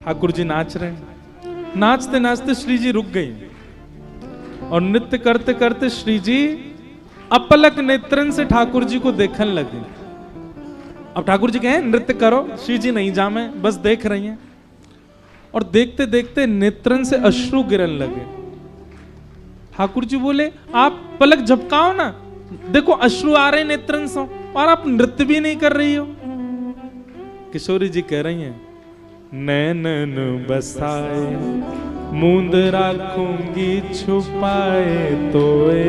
ठाकुर जी नाच रहे हैं। नाचते नाचते श्री जी रुक गई और नृत्य करते करते श्री जी अपलक नेत्रन से ठाकुर जी को देखने लगे। अब ठाकुर जी कहें नृत्य करो, श्री जी नहीं जामे, बस देख रही हैं। और देखते देखते नेत्रन से अश्रु गिरने लगे। ठाकुर जी बोले आप पलक झपकाओ ना, देखो अश्रु आ रहे नेत्रन से और आप नृत्य भी नहीं कर रही हो। किशोरी जी कह रही हैं नैनन बसाए मूंद राखूंगी छुपाए तोए,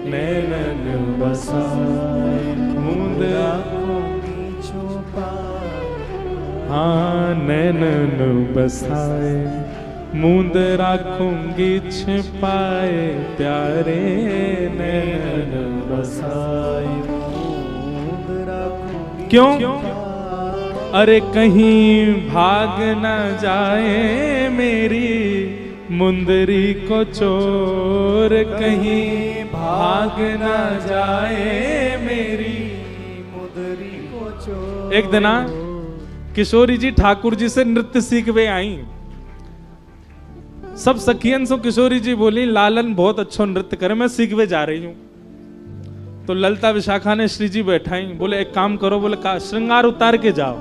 नैनन बसाए मूंद राखूंगी छुपाए, हाँ नैनन बसाए मूंद राखूंगी छिपाए प्यारे, नैनन बसाए मूंद राखूंगी। क्यों? अरे कहीं भाग न जाए मेरी मुंदरी को चोर, कहीं भाग न जाए मेरी मुंदरी को चोर। एक दिन किशोरी जी ठाकुर जी से नृत्य सीखवे आई। सब सखियन से किशोरी जी बोली लालन बहुत अच्छा नृत्य करे, मैं सीखवे जा रही हूं। तो ललिता विशाखा ने श्री जी बैठाई, बोले एक काम करो, बोले का श्रृंगार उतार के जाओ।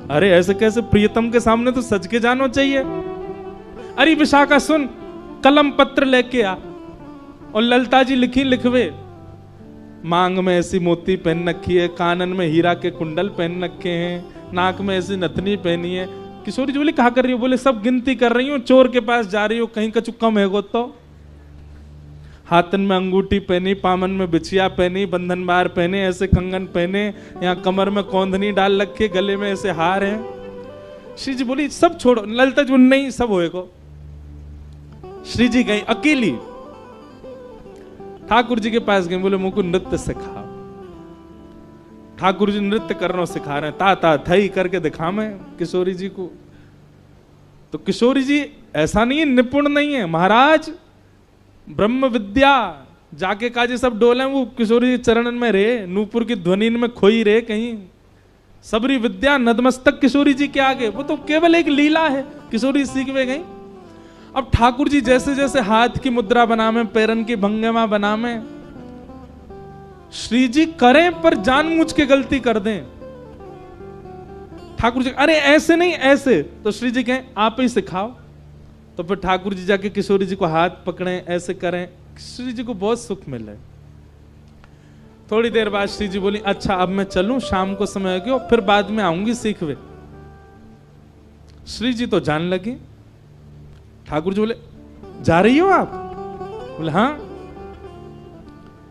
अरे ऐसे कैसे, प्रियतम के सामने तो सज के जाना चाहिए। अरे विशाखा सुन, कलम पत्र लेके आ। और ललिता जी लिखवे, मांग में ऐसी मोती पहन रखी है, कानन में हीरा के कुंडल पहन रखे हैं, नाक में ऐसी नथनी पहनी है। किशोरी जी बोले कहा कर रही हो? बोले सब गिनती कर रही हूँ, चोर के पास जा रही हो, कहीं कछु कम है गो तो। हाथन में अंगूठी पहनी, पामन में बिछिया पहनी, बंधन बार पहने, ऐसे कंगन पहने, यहाँ कमर में कौंधनी डाल रखे, गले में ऐसे हार है। श्री जी बोली सब छोड़ो। ललिता जी नहीं सब होएगो। श्री जी गई अकेली, ठाकुर जी के पास गई, बोले मुझको नृत्य सिखाओ। ठाकुर जी नृत्य करना सिखा रहे हैं, ता ता थई करके दिखा मैं किशोरी जी को। तो किशोरी जी ऐसा नहीं है निपुण नहीं है, महाराज ब्रह्म विद्या जाके काजे सब डोले, वो किशोरी चरणन में रहे, नूपुर की ध्वनि में खोई रहे कहीं। सबरी विद्या नतमस्तक किशोरी जी के आगे, वो तो केवल एक लीला है, किशोरी सीखवे गई। अब ठाकुर जी जैसे जैसे हाथ की मुद्रा बनावे, पैरन की भंगिमा बनावे, श्री जी करें पर जानबूझ के गलती कर दें। ठाकुर जी अरे ऐसे नहीं ऐसे, तो श्री जी कहें आप ही सिखाओ। तो फिर ठाकुर जी जाके किशोरी जी को हाथ पकड़े, ऐसे करें, श्री जी को बहुत सुख मिले। थोड़ी देर बाद श्री जी बोली अच्छा अब मैं चलूं, शाम को समय हो गया, फिर बाद में आऊंगी सीखवे। श्री जी तो जान लगी। ठाकुर जी बोले जा रही हो आप? बोले हाँ।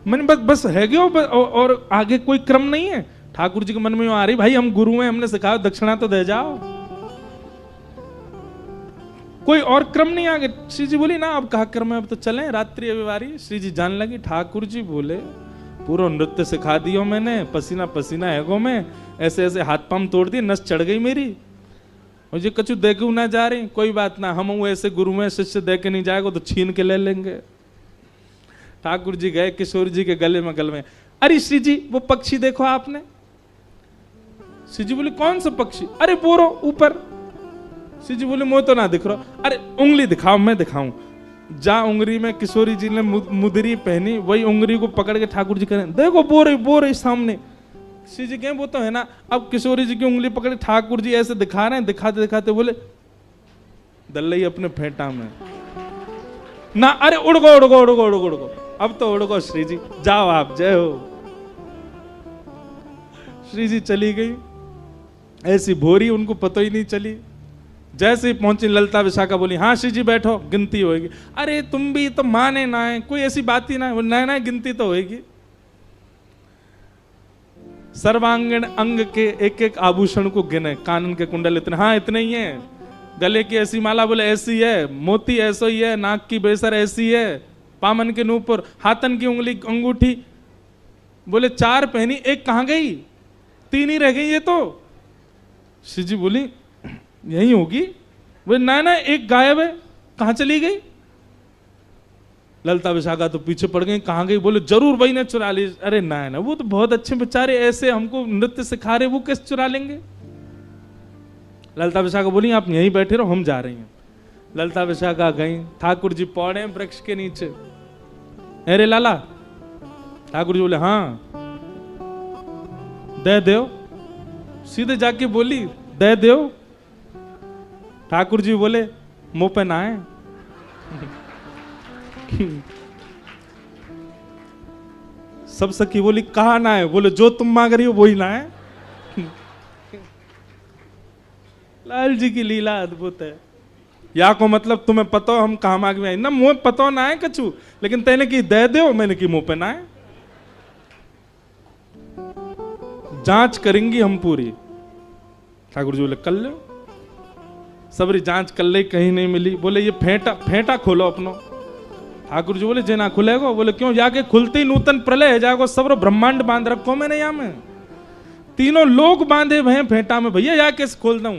मैंने बस है गयो और आगे कोई क्रम नहीं है। ठाकुर जी के मन में आ रही भाई हम गुरु हैं, हमने सिखाया, दक्षिणा तो दे जाओ, कोई और क्रम नहीं आगे। श्री जी बोली ना अब कहा क्रम है, अब तो चलें, रात्रि अभिवारी। श्री जी जान लगी। ठाकुर जी बोले पूरा नृत्य सिखा दियो मैंने, पसीना पसीना है गो मैं, ऐसे ऐसे हाथ पाम तोड़ दिए, नस चढ़ गई मेरी, मुझे कछु देके ना जा रही। कोई बात ना, हम ऐसे गुरु में शिष्य दे के नहीं जाएगा तो छीन के ले लेंगे। ठाकुर जी गए किशोर जी के गले में गलवे। अरे श्री जी वो पक्षी देखो आपने? श्री जी बोले कौन सा पक्षी? अरे बोरो ऊपर। श्री जी बोले मुझे तो ना दिख रहा। अरे उंगली दिखाओ, मैं दिखाऊं। जा उंगली में किशोरी जी ने मुदरी पहनी, वही उंगली को पकड़ के ठाकुर जी कह रहे देखो बोरे सामने। श्री जी कहें वो तो है ना। अब किशोरी जी की उंगली पकड़ ठाकुर जी ऐसे दिखा रहे हैं, दिखाते दिखाते बोले दल्लई अपने फेंटा में ना। अरे उड़गो उड़गो उड़गो उड़गो उड़गो, अब तो उड़गो श्री जी, जाओ आप, जय हो। श्री जी चली गई, ऐसी भोरी उनको पता ही नहीं चली। जैसे ही पहुंची ललिता विशाखा बोली हाँ श्री जी बैठो, गिनती होगी। अरे तुम भी तो माने ना है, कोई ऐसी बात ही ना है, ना गिनती तो होगी। सर्वांगीण अंग के एक एक आभूषण को गिने, कानन के कुंडल इतने, हाँ इतने ही हैं, गले की ऐसी माला बोले ऐसी है, मोती ऐसा ही है, नाक की बेसर ऐसी है, पामन के नूपुर, हाथन की उंगली अंगूठी बोले 4 पहनी, एक कहाँ गई? 3 ही रह गई ये तो। श्री जी बोली यही होगी। बोले ना एक गायब है, कहां चली गई? ललिता विशाखा तो पीछे पड़ गई, कहां गई? बोले जरूर वही ने चुरा ली। अरे ना वो तो बहुत अच्छे बेचारे, ऐसे हमको नृत्य सिखा रहे, वो कैसे चुरा लेंगे? ललिता विशाखा बोली आप यहीं बैठे रहो, हम जा रही हैं। ललिता विशाखा गई, ठाकुर जी पौड़े वृक्ष के नीचे। अरे लाला, ठाकुर जी बोले हाँ दे दो। सीधे जाके बोली दे दो। ठाकुर जी बोले मुंह पे ना है। सब सखी बोली कहा ना है? बोले जो तुम मांग रही हो वही ना है। लाल जी की लीला अद्भुत है। या को मतलब तुम्हें पता हो हम कहा मांग में आई ना, मुंह पता ना है कछु, लेकिन तेने की दे दो, मैंने की मुंह पे ना है। जांच करेंगी हम पूरी। ठाकुर जी बोले कर लो। सबरी जांच कर ले, कहीं नहीं मिली। बोले ये फेंटा खोलो अपनो। ठाकुर जी बोले जे ना खुलेगो। बोले क्यों? जाके खुलती नूतन प्रलय है जागो, सब ब्रह्मांड बांध रखो मैंने यहाँ में, तीनों लोग बांधे भय फेंटा में, भैया जाके खोल दूं।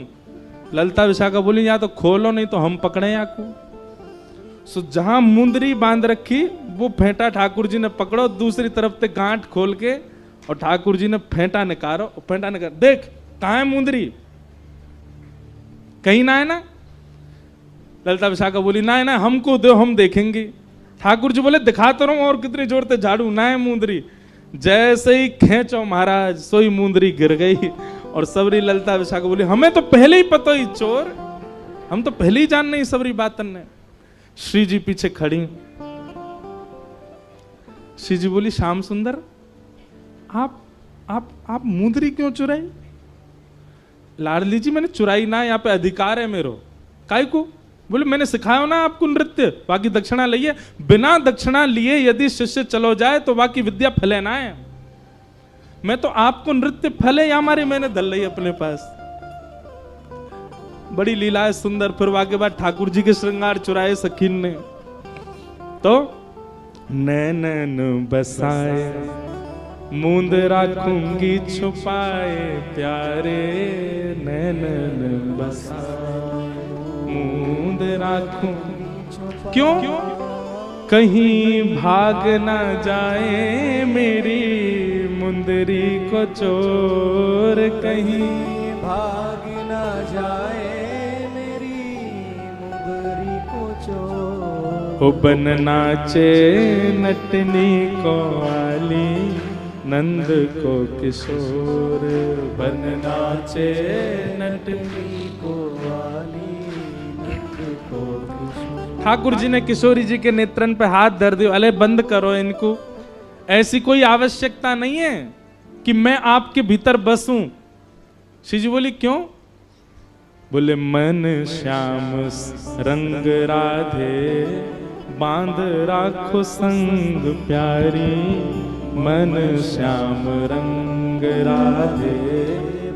ललिता विशाखा बोली या तो खोलो नहीं तो हम पकड़े आपको। सो जहां मुंदरी बांध रखी वो फेंटा ठाकुर जी ने पकड़ो, दूसरी तरफ से गांठ खोल के और ठाकुर जी ने फेंटा निकालो। फेंटा निकाल देख कहां है मुंदरी, कहीं ना है ना। ललिता विशाखा बोली ना है ना, हमको दो हम देखेंगे। ठाकुर जी बोले दिखाता रहूं और कितनी जोर से झाड़ू, ना है मुंदरी। जैसे ही खेचो महाराज सोई मुंदरी गिर गई। और सबरी ललिता विशाखा बोली हमें तो पहले ही पता ही चोर, हम तो पहले ही जान नहीं सबरी बातन ने। श्री जी पीछे खड़ी। श्री जी बोली श्याम सुंदर आप मुंदरी क्यों चुराई? लाडली जी मैंने चुराई ना, यहाँ पे अधिकार है मेरो। काय को? बोले मैंने सिखाया ना आपको नृत्य, बाकी दक्षिणा लिए। बिना दक्षिणा लिए यदि शिष्य चलो जाए तो बाकी विद्या फले ना है। मैं तो आपको नृत्य फले या हमारे मैंने धल रही अपने पास। बड़ी लीला है सुंदर। फिर वाके बाद ठाकुर जी के श्रृंगार चुराए सखीन ने। तो नैनन बसाए मूंद राखूंगी छुपाए प्यारे, नैनन बसाए मूंद राखूं। क्यों? कहीं भाग ना जाए मेरी मुंदरी को चोर, कहीं भाग ना जाए मेरी मुंदरी को चोर। ओ बन नाचे नटनी को आली, नंद को किशोर। बन नाचे नटनी को आली, नंद को किशोर। ठाकुर जी ने किशोरी जी के नेत्रन पे हाथ धर दिया। अरे बंद करो इनको, ऐसी कोई आवश्यकता नहीं है कि मैं आपके भीतर बसूं। श्री जी बोली क्यों? बोले मन श्याम रंग राधे, बांध राखो संग प्यारी। मन श्याम रंग राधे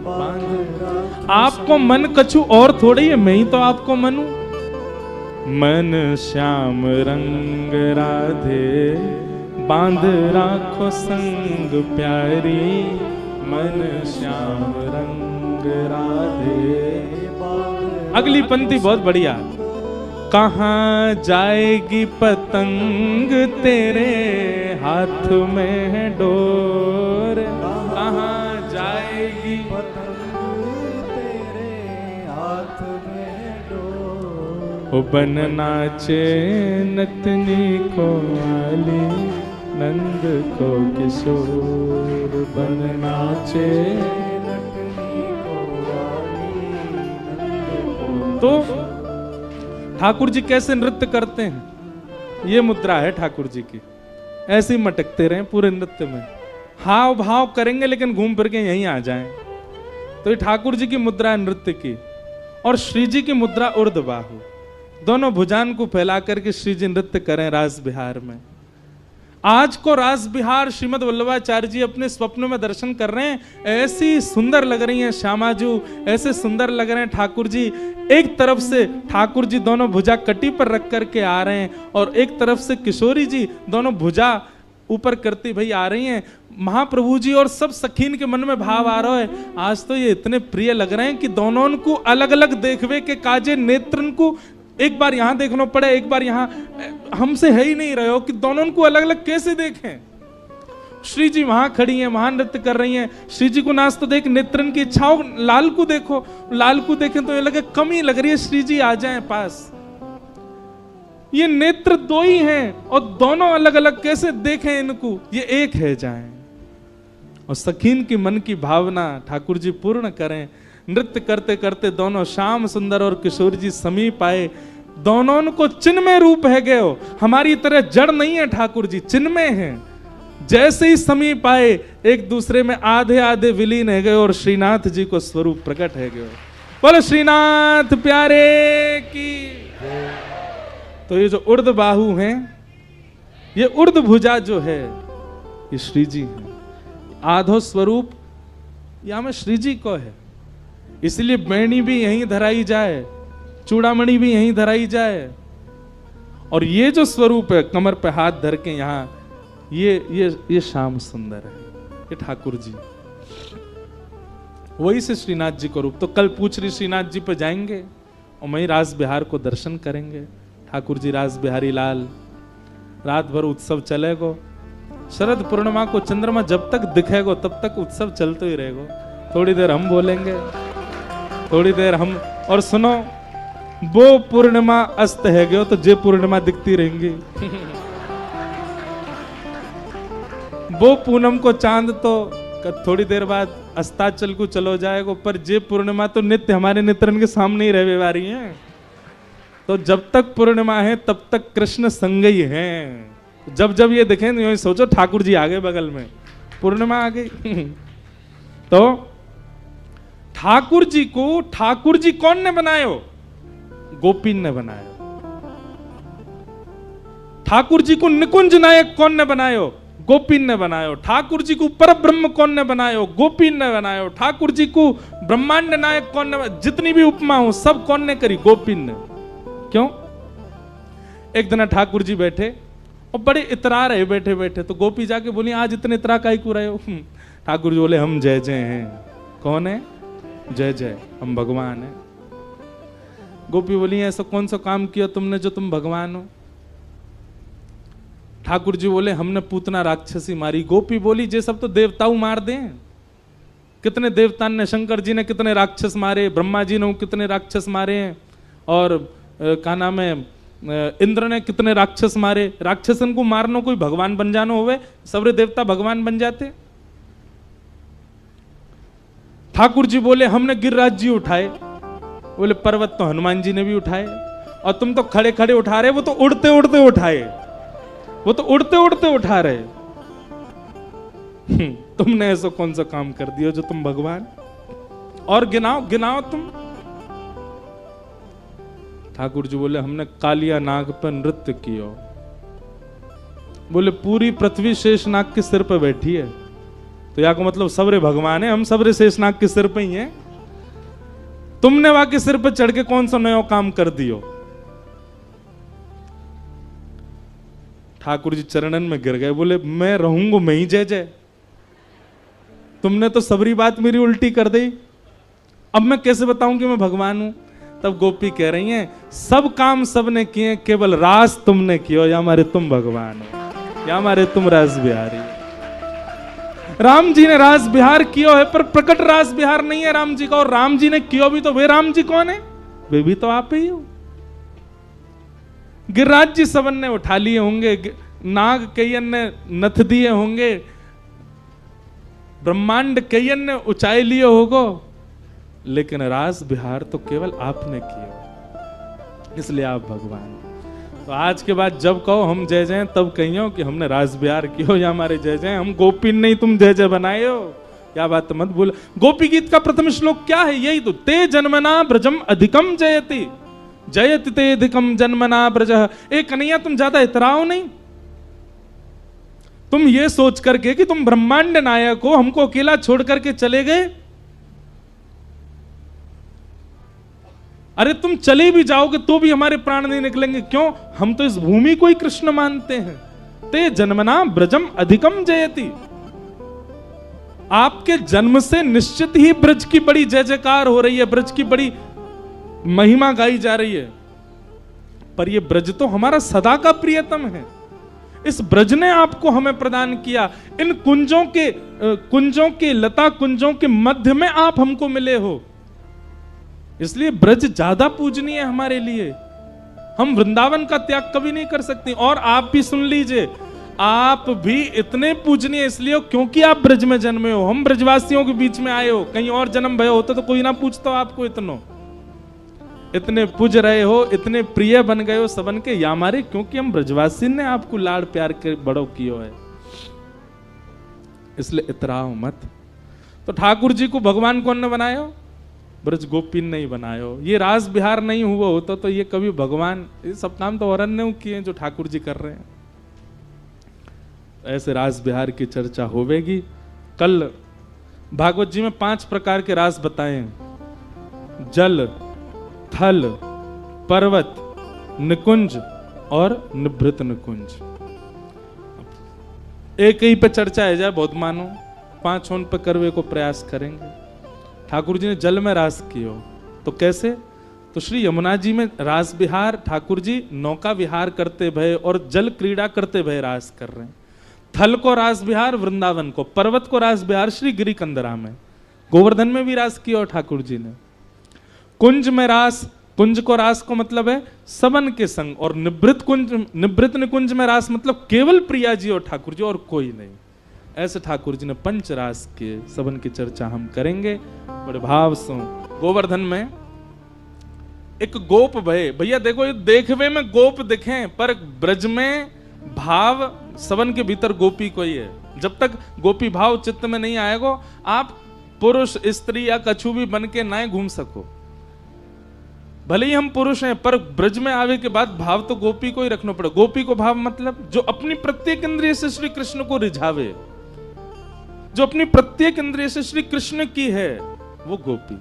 बांध। आपको मन कछु और थोड़ी है, मैं ही तो आपको मन हूं। मन श्याम रंग राधे, बांध राखो संग प्यारी। मन श्याम रंग राधे। अगली पंक्ति बहुत बढ़िया। कहाँ जाएगी पतंग तेरे हाथ में है डोर। कहाँ जाएगी पतंग तेरे हाथ में है डोर। ओ बन नाचे नतनी को आली, नंद को किशोर। बन नाचे नटनी को आली, नंद को। तो ठाकुर जी कैसे नृत्य करते हैं, ये मुद्रा है ठाकुर जी की। ऐसे ही मटकते रहे पूरे नृत्य में, हाव भाव करेंगे लेकिन घूम फिर के यहीं आ जाएं। तो ये ठाकुर जी की मुद्रा है नृत्य की। और श्री जी की मुद्रा उर्ध बाहु, दोनों भुजान को फैला करके श्री जी नृत्य करें रास बिहार में। आज को रास बिहार श्रीमद वल्लभाचार्य जी अपने स्वप्न में दर्शन कर रहे हैं। ऐसी सुंदर लग रही हैं श्यामाजू, ऐसे सुंदर लग रहे हैं ठाकुर जी। एक तरफ से ठाकुर जी दोनों भुजा कटी पर रख करके आ रहे हैं और एक तरफ से किशोरी जी दोनों भुजा ऊपर करती भई आ रही हैं। महाप्रभु जी और सब सखीन के मन में भाव आ रहा है, आज तो ये इतने प्रिय लग रहे हैं कि दोनों को अलग अलग देखवे के काजे नेत्रन को एक बार यहां देखना पड़े, एक बार यहां। हमसे है ही नहीं रहे हो कि दोनों को अलग अलग कैसे देखें। श्री जी वहां खड़ी हैं, वहां नृत्य कर रही हैं। श्री जी को नाच तो देख, नेत्रन की इच्छाओं। लाल को देखो, लाल को देखें तो ये लगे कमी लग रही है, श्री जी आ जाएं पास। ये नेत्र दो ही हैं और दोनों अलग अलग, कैसे देखें इनको, ये एक है जाएं। और सखीन की मन की भावना ठाकुर जी पूर्ण करें। नृत्य करते करते दोनों श्याम सुंदर और किशोर जी समीप आए। दोनों को चिन्मय रूप है गए हो, हमारी तरह जड़ नहीं है ठाकुर जी, चिन्मय हैं। जैसे ही समीप आए एक दूसरे में आधे आधे विलीन है गए और श्रीनाथ जी को स्वरूप प्रकट है गए। बोलो श्रीनाथ प्यारे की। तो ये जो उर्ध बाहु हैं, ये उर्ध भुजा जो है, ये श्री जी है। आधो स्वरूप या में श्री जी को है, इसलिए बैणी भी यहीं धराई जाए, चूड़ामणि भी यहीं धराई जाए। और ये जो स्वरूप है कमर पे हाथ धर के यहां, ये श्याम सुंदर है, ये ठाकुर जी, वही से श्रीनाथ जी को रूप। तो कल पूछ रही श्रीनाथ जी पे जाएंगे और वहीं रास बिहार को दर्शन करेंगे। ठाकुर जी रास बिहारी लाल, रात भर उत्सव चलेगो। शरद पूर्णिमा को चंद्रमा जब तक दिखेगो तब तक उत्सव चलते ही रहेगो। थोड़ी देर हम बोलेंगे, थोड़ी देर हम। और सुनो, वो पूर्णिमा अस्त है गयो तो जे पूर्णिमा दिखती रहेंगी। वो पूनम को चांद तो थोड़ी देर बाद अस्ताचल को चलो जाएगा, पर जे पूर्णिमा तो नित्य हमारे नेत्रन के सामने ही रहे वाली है। तो जब तक पूर्णिमा है तब तक कृष्ण संग ही हैं। जब जब ये दिखें यूं सोचो ठाकुर जी आ गए बगल में, पूर्णिमा आ गई। तो ठाकुर जी को, ठाकुर जी कौन ने बनायो? गोपीन ने बनायो। ठाकुर जी को निकुंज नायक कौन ने बनायो? गोपीन ने बनायो। ठाकुर जी को पर ब्रह्म कौन ने बनायो? गोपीन ने बनायो। ठाकुर जी को ब्रह्मांड नायक कौन ने? जितनी भी उपमा हो सब कौन ने करी? गोपीन ने। क्यों? एक दिन ठाकुर जी बैठे और बड़े इतरा रहे बैठे बैठे, तो गोपी जाके बोली आज इतने इतरा काहे को रहे हो? ठाकुर जी बोले हम जय जय हैं। कौन है? जय जय, हम भगवान हैं। गोपी बोली ऐसा कौन सा काम किया तुमने जो तुम भगवान हो? ठाकुर जी बोले हमने पूतना राक्षसी मारी। गोपी बोली जे सब तो देवताओं मार दें। कितने देवता ने, शंकर जी ने कितने राक्षस मारे, ब्रह्मा जी ने कितने राक्षस मारे हैं, और क्या नाम है, इंद्र ने कितने राक्षस मारे। राक्षसन को मारना कोई भगवान बन जाना होवे? सबरे देवता भगवान बन जाते। ठाकुर जी बोले हमने गिरिराज जी उठाए। बोले पर्वत तो हनुमान जी ने भी उठाए, और तुम तो खड़े खड़े उठा रहे, वो तो उड़ते उड़ते उठाए, वो तो उड़ते उड़ते उठा रहे। तुमने ऐसा कौन सा काम कर दिया जो तुम भगवान? और गिनाओ गिनाओ तुम। ठाकुर जी बोले हमने कालिया नाग पर नृत्य किया। बोले पूरी पृथ्वी शेषनाग के सिर पर बैठी है, तो या को मतलब सबरे भगवान है, हम सबरे शेषनाग के सिर पे ही हैं। तुमने वहां के सिर पर चढ़ के कौन सा नया काम कर दियो? ठाकुर जी चरणन में गिर गए। बोले मैं रहूंगा मैं ही जय जय, तुमने तो सबरी बात मेरी उल्टी कर दी, अब मैं कैसे बताऊं कि मैं भगवान हूं? तब गोपी कह रही हैं सब काम सबने किए, केवल रास तुमने किया, या हमारे तुम भगवान हो, या हमारे तुम रास बिहारी। राम जी ने रास बिहार किया है, पर प्रकट रास बिहार नहीं है राम जी का। और राम जी ने किया भी तो वे राम जी कौन है? वे भी तो आप ही हो। गिरिराज जी सबन ने उठा लिए होंगे, नाग कईयन ने नथ दिए होंगे, ब्रह्मांड कईयन ने ऊंचाई लिए होगो, लेकिन रास बिहार तो केवल आपने किया, इसलिए आप भगवान। तो आज के बाद जब कहो हम जय जय, तब कहियो कि हमने रास बिहार किया, या हमारे जय जय, हम गोपीन नहीं तुम जय जय बनाए हो। क्या बात मत बोलो। गोपी गीत का प्रथम श्लोक क्या है? यही तो, ते जन्मना ब्रजम अधिकम जयति, जयति ते अधिकम जन्मना ब्रज। ए कन्हैया तुम ज्यादा इतराओ नहीं, तुम ये सोच करके कि तुम ब्रह्मांड नायक हो, हमको अकेला छोड़ करके चले गए। अरे तुम चले भी जाओगे तो भी हमारे प्राण नहीं निकलेंगे। क्यों? हम तो इस भूमि को ही कृष्ण मानते हैं। ते जन्मना ब्रजम अधिकम जयति, आपके जन्म से निश्चित ही ब्रज की बड़ी जय जयकार हो रही है, ब्रज की बड़ी महिमा गाई जा रही है। पर ये ब्रज तो हमारा सदा का प्रियतम है, इस ब्रज ने आपको हमें प्रदान किया। इन कुंजों के लता कुंजों के मध्य में आप हमको मिले हो, इसलिए ब्रज ज्यादा पूजनीय है हमारे लिए। हम वृंदावन का त्याग कभी नहीं कर सकते। और आप भी सुन लीजिए, आप भी इतने पूजनीय इसलिए हो क्योंकि आप ब्रज में जन्मे हो, हम ब्रजवासियों के बीच में आए हो। कहीं और जन्म भय होता तो कोई ना पूछता आपको। इतने पूज रहे हो, इतने प्रिय बन गए हो सबन के, या हमारे क्योंकि हम ब्रजवासी ने आपको लाड़ प्यार के बड़ो कियो है, इसलिए इतराओ मत। तो ठाकुर जी को भगवान कौन ने बनायो? ब्रज गोपीन नहीं बनायो। ये रास बिहार नहीं हुआ होता तो ये कभी भगवान, ये सब काम तो औरन ने किए जो ठाकुर जी कर रहे हैं। ऐसे रास बिहार की चर्चा होवेगी। कल भागवत जी में 5 प्रकार के रास बताए हैं, जल, थल, पर्वत, निकुंज और निभृत निकुंज। एक ही पे चर्चा है जाए बहुत मानो, 5 उन पे करवे को प्रयास करेंगे। ठाकुर जी ने जल में रास कियो, तो कैसे? तो श्री यमुना जी में रास विहार, ठाकुर जी नौका विहार करते भय और जल क्रीड़ा करते भय रास कर रहे हैं। थल को रास विहार वृंदावन को, पर्वत को रास विहार श्री गिरी कंदरा में, गोवर्धन में भी रास किया और ठाकुर जी ने। कुंज में रास, कुंज को रास को मतलब है सबन के संग, और निभृत निकुंज में रास मतलब केवल प्रिया जी और ठाकुर जी और कोई नहीं। ऐसे ठाकुर जी ने 5 रास के सबन की चर्चा हम करेंगे बड़े भाव से। गोवर्धन में एक गोप भय, भैया देखो ये देखवे में गोप दिखे पर ब्रज में भाव सबन के भीतर गोपी को ही है। जब तक गोपी भाव चित्त में नहीं आएगा आप पुरुष स्त्री या कछु भी बन के ना घूम सको। भले ही हम पुरुष हैं पर ब्रज में आवे के बाद भाव तो गोपी को ही रखना पड़े। गोपी को भाव मतलब जो अपनी प्रत्येक इंद्रिय से श्री कृष्ण को रिझावे, जो अपनी प्रत्येक इंद्रिय से श्री कृष्ण की है वो गोपी।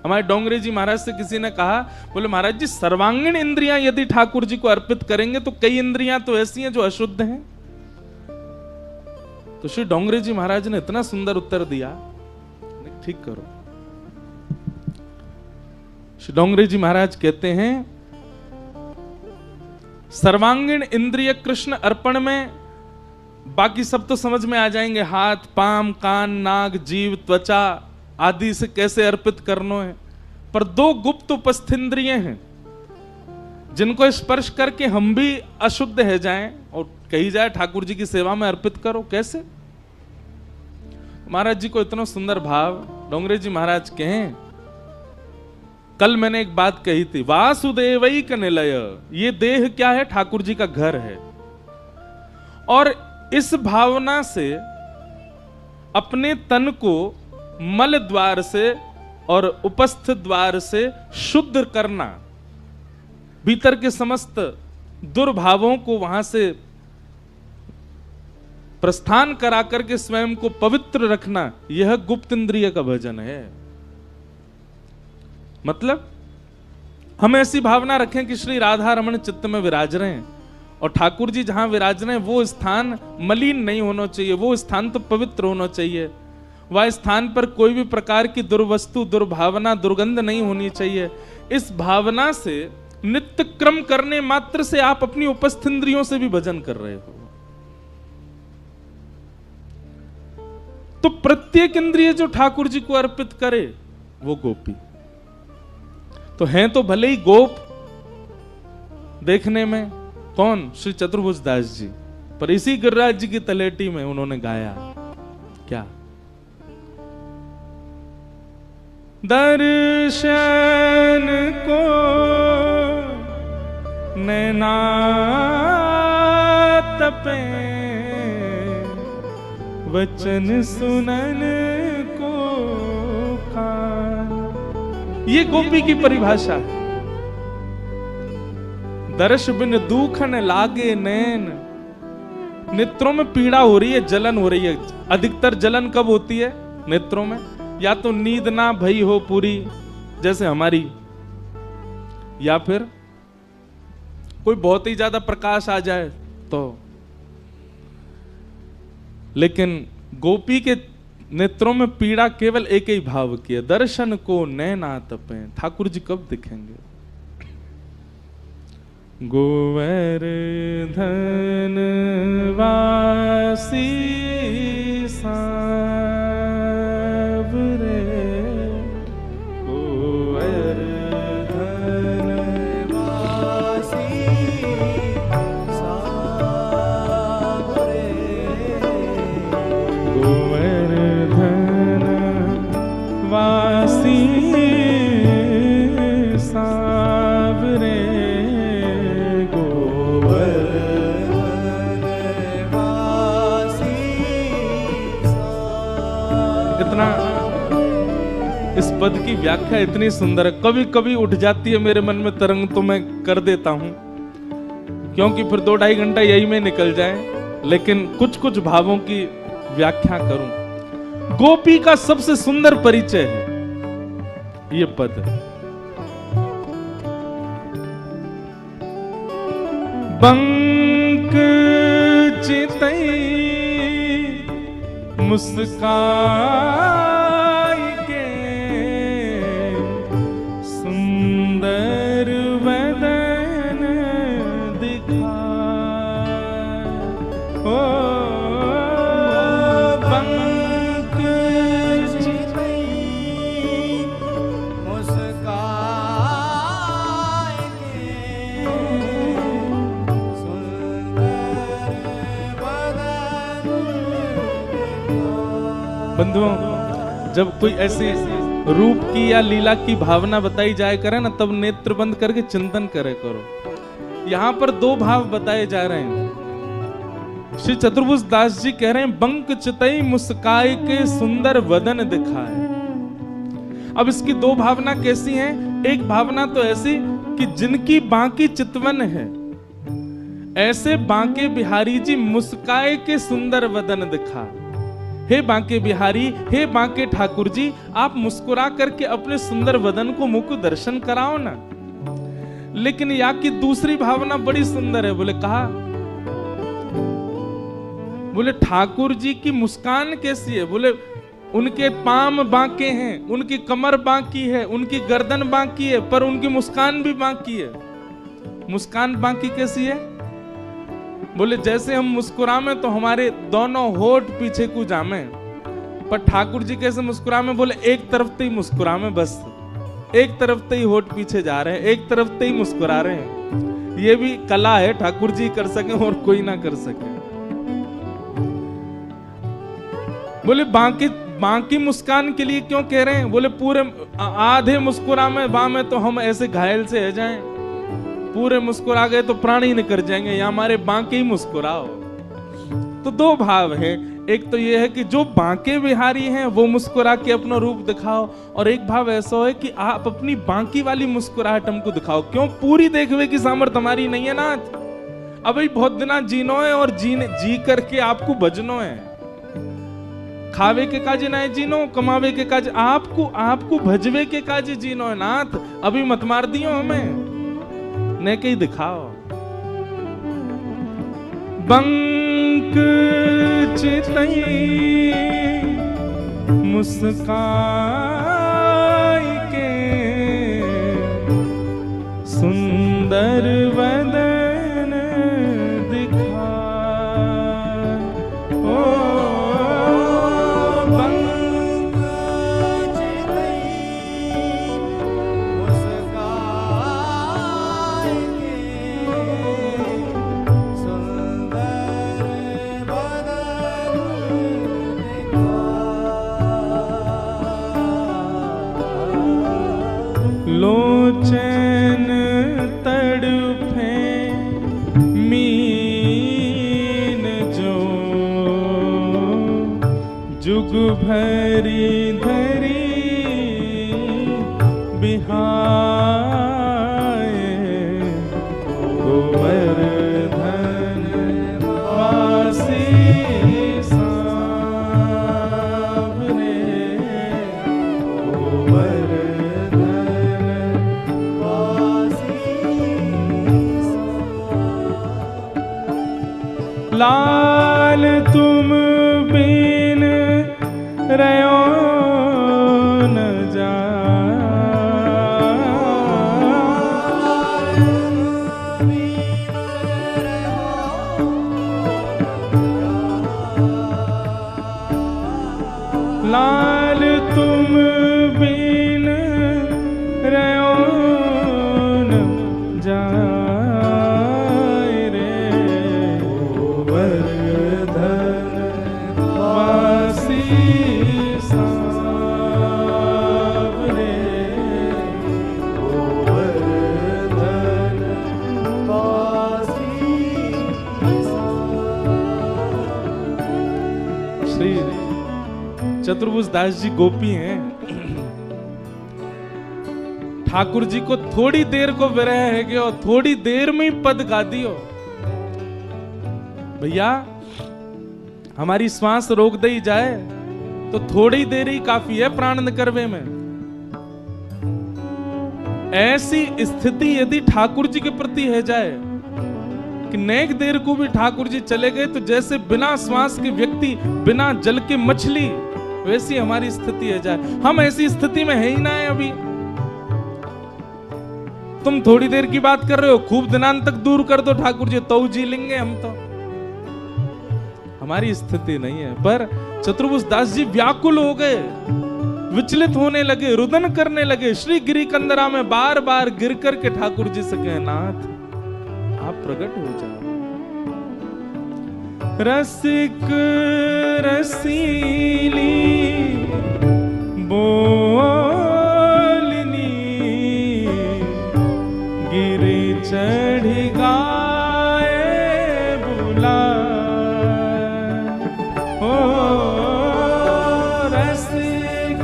हमारे डोंगरे जी महाराज से किसी ने कहा, बोले महाराज जी सर्वांगीण इंद्रियां यदि ठाकुर जी को अर्पित करेंगे तो कई इंद्रियां तो ऐसी हैं जो अशुद्ध हैं। तो श्री डोंगरे जी महाराज ने इतना सुंदर उत्तर दिया, ठीक करो। श्री डोंगरे जी महाराज कहते हैं सर्वांगीण इंद्रिय कृष्ण अर्पण में बाकी सब तो समझ में आ जाएंगे, हाथ, पाम, कान, नाक, जीव, त्वचा आदि से कैसे अर्पित करना है। पर 2 गुप्त उपस्थिंद्रिय हैं जिनको स्पर्श करके हम भी अशुद्ध है जाएं और कही जाए ठाकुर जी की सेवा में अर्पित करो। कैसे? महाराज जी को इतना सुंदर भाव डोंगरे जी महाराज कहें, कल मैंने एक बात कही थी, वासुदेवैक निलय, ये देह क्या है? ठाकुर जी का घर है। और इस भावना से अपने तन को मल द्वार से और उपस्थ द्वार से शुद्ध करना, भीतर के समस्त दुर्भावों को वहां से प्रस्थान करा करके स्वयं को पवित्र रखना, यह गुप्त इंद्रिय का भजन है। मतलब हम ऐसी भावना रखें कि श्री राधा रमण चित्त में विराज रहे हैं और ठाकुर जी जहां विराज रहे हैं वो स्थान मलिन नहीं होना चाहिए, वो स्थान तो पवित्र होना चाहिए। वह स्थान पर कोई भी प्रकार की दुर्वस्तु, दुर्भावना, दुर्गंध नहीं होनी चाहिए। इस भावना से नित्य क्रम करने मात्र से आप अपनी उपस्थ इंद्रियों से भी भजन कर रहे हो। तो प्रत्येक इंद्रिय जो ठाकुर जी को अर्पित करे वो गोपी तो हैं। तो भले ही गोप देखने में कौन? श्री चतुर्भुज दास जी, पर इसी गिरिराज जी की तलेटी में उन्होंने गाया क्या? दर्शन को नैना तपे, वचन सुनन को कान। ये गोपी की परिभाषा है। दर्श बिन दुखन लागे नैन, नेत्रों में पीड़ा हो रही है, जलन हो रही है। अधिकतर जलन कब होती है नेत्रों में? या तो नींद ना भई हो पूरी जैसे हमारी, या फिर कोई बहुत ही ज्यादा प्रकाश आ जाए तो। लेकिन गोपी के नेत्रों में पीड़ा केवल एक ही भाव की है, दर्शन को नैना तपे। ठाकुर जी कब दिखेंगे? गोवर्धन वासी सांवरे गोवर्धन वासी सांवरे गोवर्धन वासी सांवरे इतना इस पद की व्याख्या इतनी सुंदर है, कभी कभी उठ जाती है मेरे मन में तरंग तो मैं कर देता हूं, क्योंकि फिर 2-2.5 घंटा यही में निकल जाए, लेकिन कुछ कुछ भावों की व्याख्या करूं। गोपी का सबसे सुंदर परिचय है ये पद। बंक चितई मुस्काई के सुंदर वदन दिखाए, ओ बंक चितई मुस्काई के सुंदर बदन। बंधुओं, जब कोई ऐसी रूप की या लीला की भावना बताई जाए करे ना, तब नेत्र बंद करके चिंतन करे करो। यहां पर 2 भाव बताए जा रहे हैं। श्री चतुर्भुज दास जी कह रहे हैं बंक चितई मुस्काई के सुंदर वदन दिखाए। अब इसकी 2 भावना कैसी हैं? एक भावना तो ऐसी कि जिनकी बांकी चितवन है, ऐसे बांके बिहारी जी मुस्काए के सुंदर वदन दिखा। हे बांके बिहारी, हे बांके ठाकुर जी, आप मुस्कुरा करके अपने सुंदर वदन को मुख दर्शन कराओ ना। लेकिन या की दूसरी भावना बड़ी सुंदर है। बोले कहा, बोले ठाकुर जी की मुस्कान कैसी है? बोले उनके पाम बांके हैं, उनकी कमर बांकी है, उनकी गर्दन बांकी है, पर उनकी मुस्कान भी बांकी है। मुस्कान बांकी कैसी है? बोले जैसे हम मुस्कुरामे तो हमारे दोनों होठ पीछे को जामे, पर ठाकुर जी कैसे मुस्कुरामे? बोले एक तरफ से ही मुस्कुरामे, बस एक तरफ से ही होठ पीछे जा रहे हैं, एक तरफ से ही मुस्कुरा रहे हैं। ये भी कला है, ठाकुर जी कर सके और कोई ना कर सके। बोले बाकी मुस्कान के लिए क्यों कह रहे हैं? बोले पूरे आधे मुस्कुरामे बामे तो हम ऐसे घायल से है जाएं, पूरे मुस्कुरा गए तो प्राण ही निकल जाएंगे, या हमारे बांके ही मुस्कुराओ। तो 2 भाव है। एक तो ये है कि जो बांके बिहारी हैं वो मुस्कुरा के अपना रूप दिखाओ, और एक भाव ऐसा है कि आप अपनी बांकी वाली मुस्कुराहट हमको दिखाओ। क्यों? पूरी देखने की सामर्थ्य हमारी नहीं है ना। अभी बहुत दिना जीनो है, और जी करके आपको बजनो है। खावे के काज ना जीनो, कमावे के काज आपको भजवे के काज जीनो है नाथ। अभी मत मार दियो हमें, ने के ही दिखाओ। बंक चितई मुस्काई के सुंदर वदन दिखाए, ओ बंक चितई मुस्काई के सुंदर बदन दिखाए। लोचन तड़फे मीन जो जुग भरी धरी बिहाए, गोवर्धन वासी सांवरे, गोवर्धन वासी लाल तुम बिन रयो न जा, जाए रे गोवर्धन वासी सांवरे गोवर्धन वासी श्री चतुर्भुज दास जी गोपी हैं। ठाकुर जी को थोड़ी देर को विरह है कि और थोड़ी देर में ही पद गा दियो। भैया हमारी श्वास रोक दी जाए तो थोड़ी देर ही काफी है प्राण निकरवे में। ऐसी स्थिति यदि ठाकुर जी के प्रति है जाए कि नेक देर को भी ठाकुर जी चले गए तो जैसे बिना श्वास के व्यक्ति, बिना जल के मछली, वैसी हमारी स्थिति है जाए। हम ऐसी स्थिति में है ही ना है अभी। तुम थोड़ी देर की बात कर रहे हो, खूब दिनांत तक दूर कर दो ठाकुर जी तो जी लेंगे हम तो। हमारी स्थिति नहीं है। पर चतुर्भुज दास जी व्याकुल हो गए, विचलित होने लगे, रुदन करने लगे। श्री गिरी कंदरा में बार बार गिर करके ठाकुर जी से कहे, नाथ आप प्रकट हो जाओ। रसिक रसीली बोलनी गिरी चढ़ी गाए बुला ओ रसिक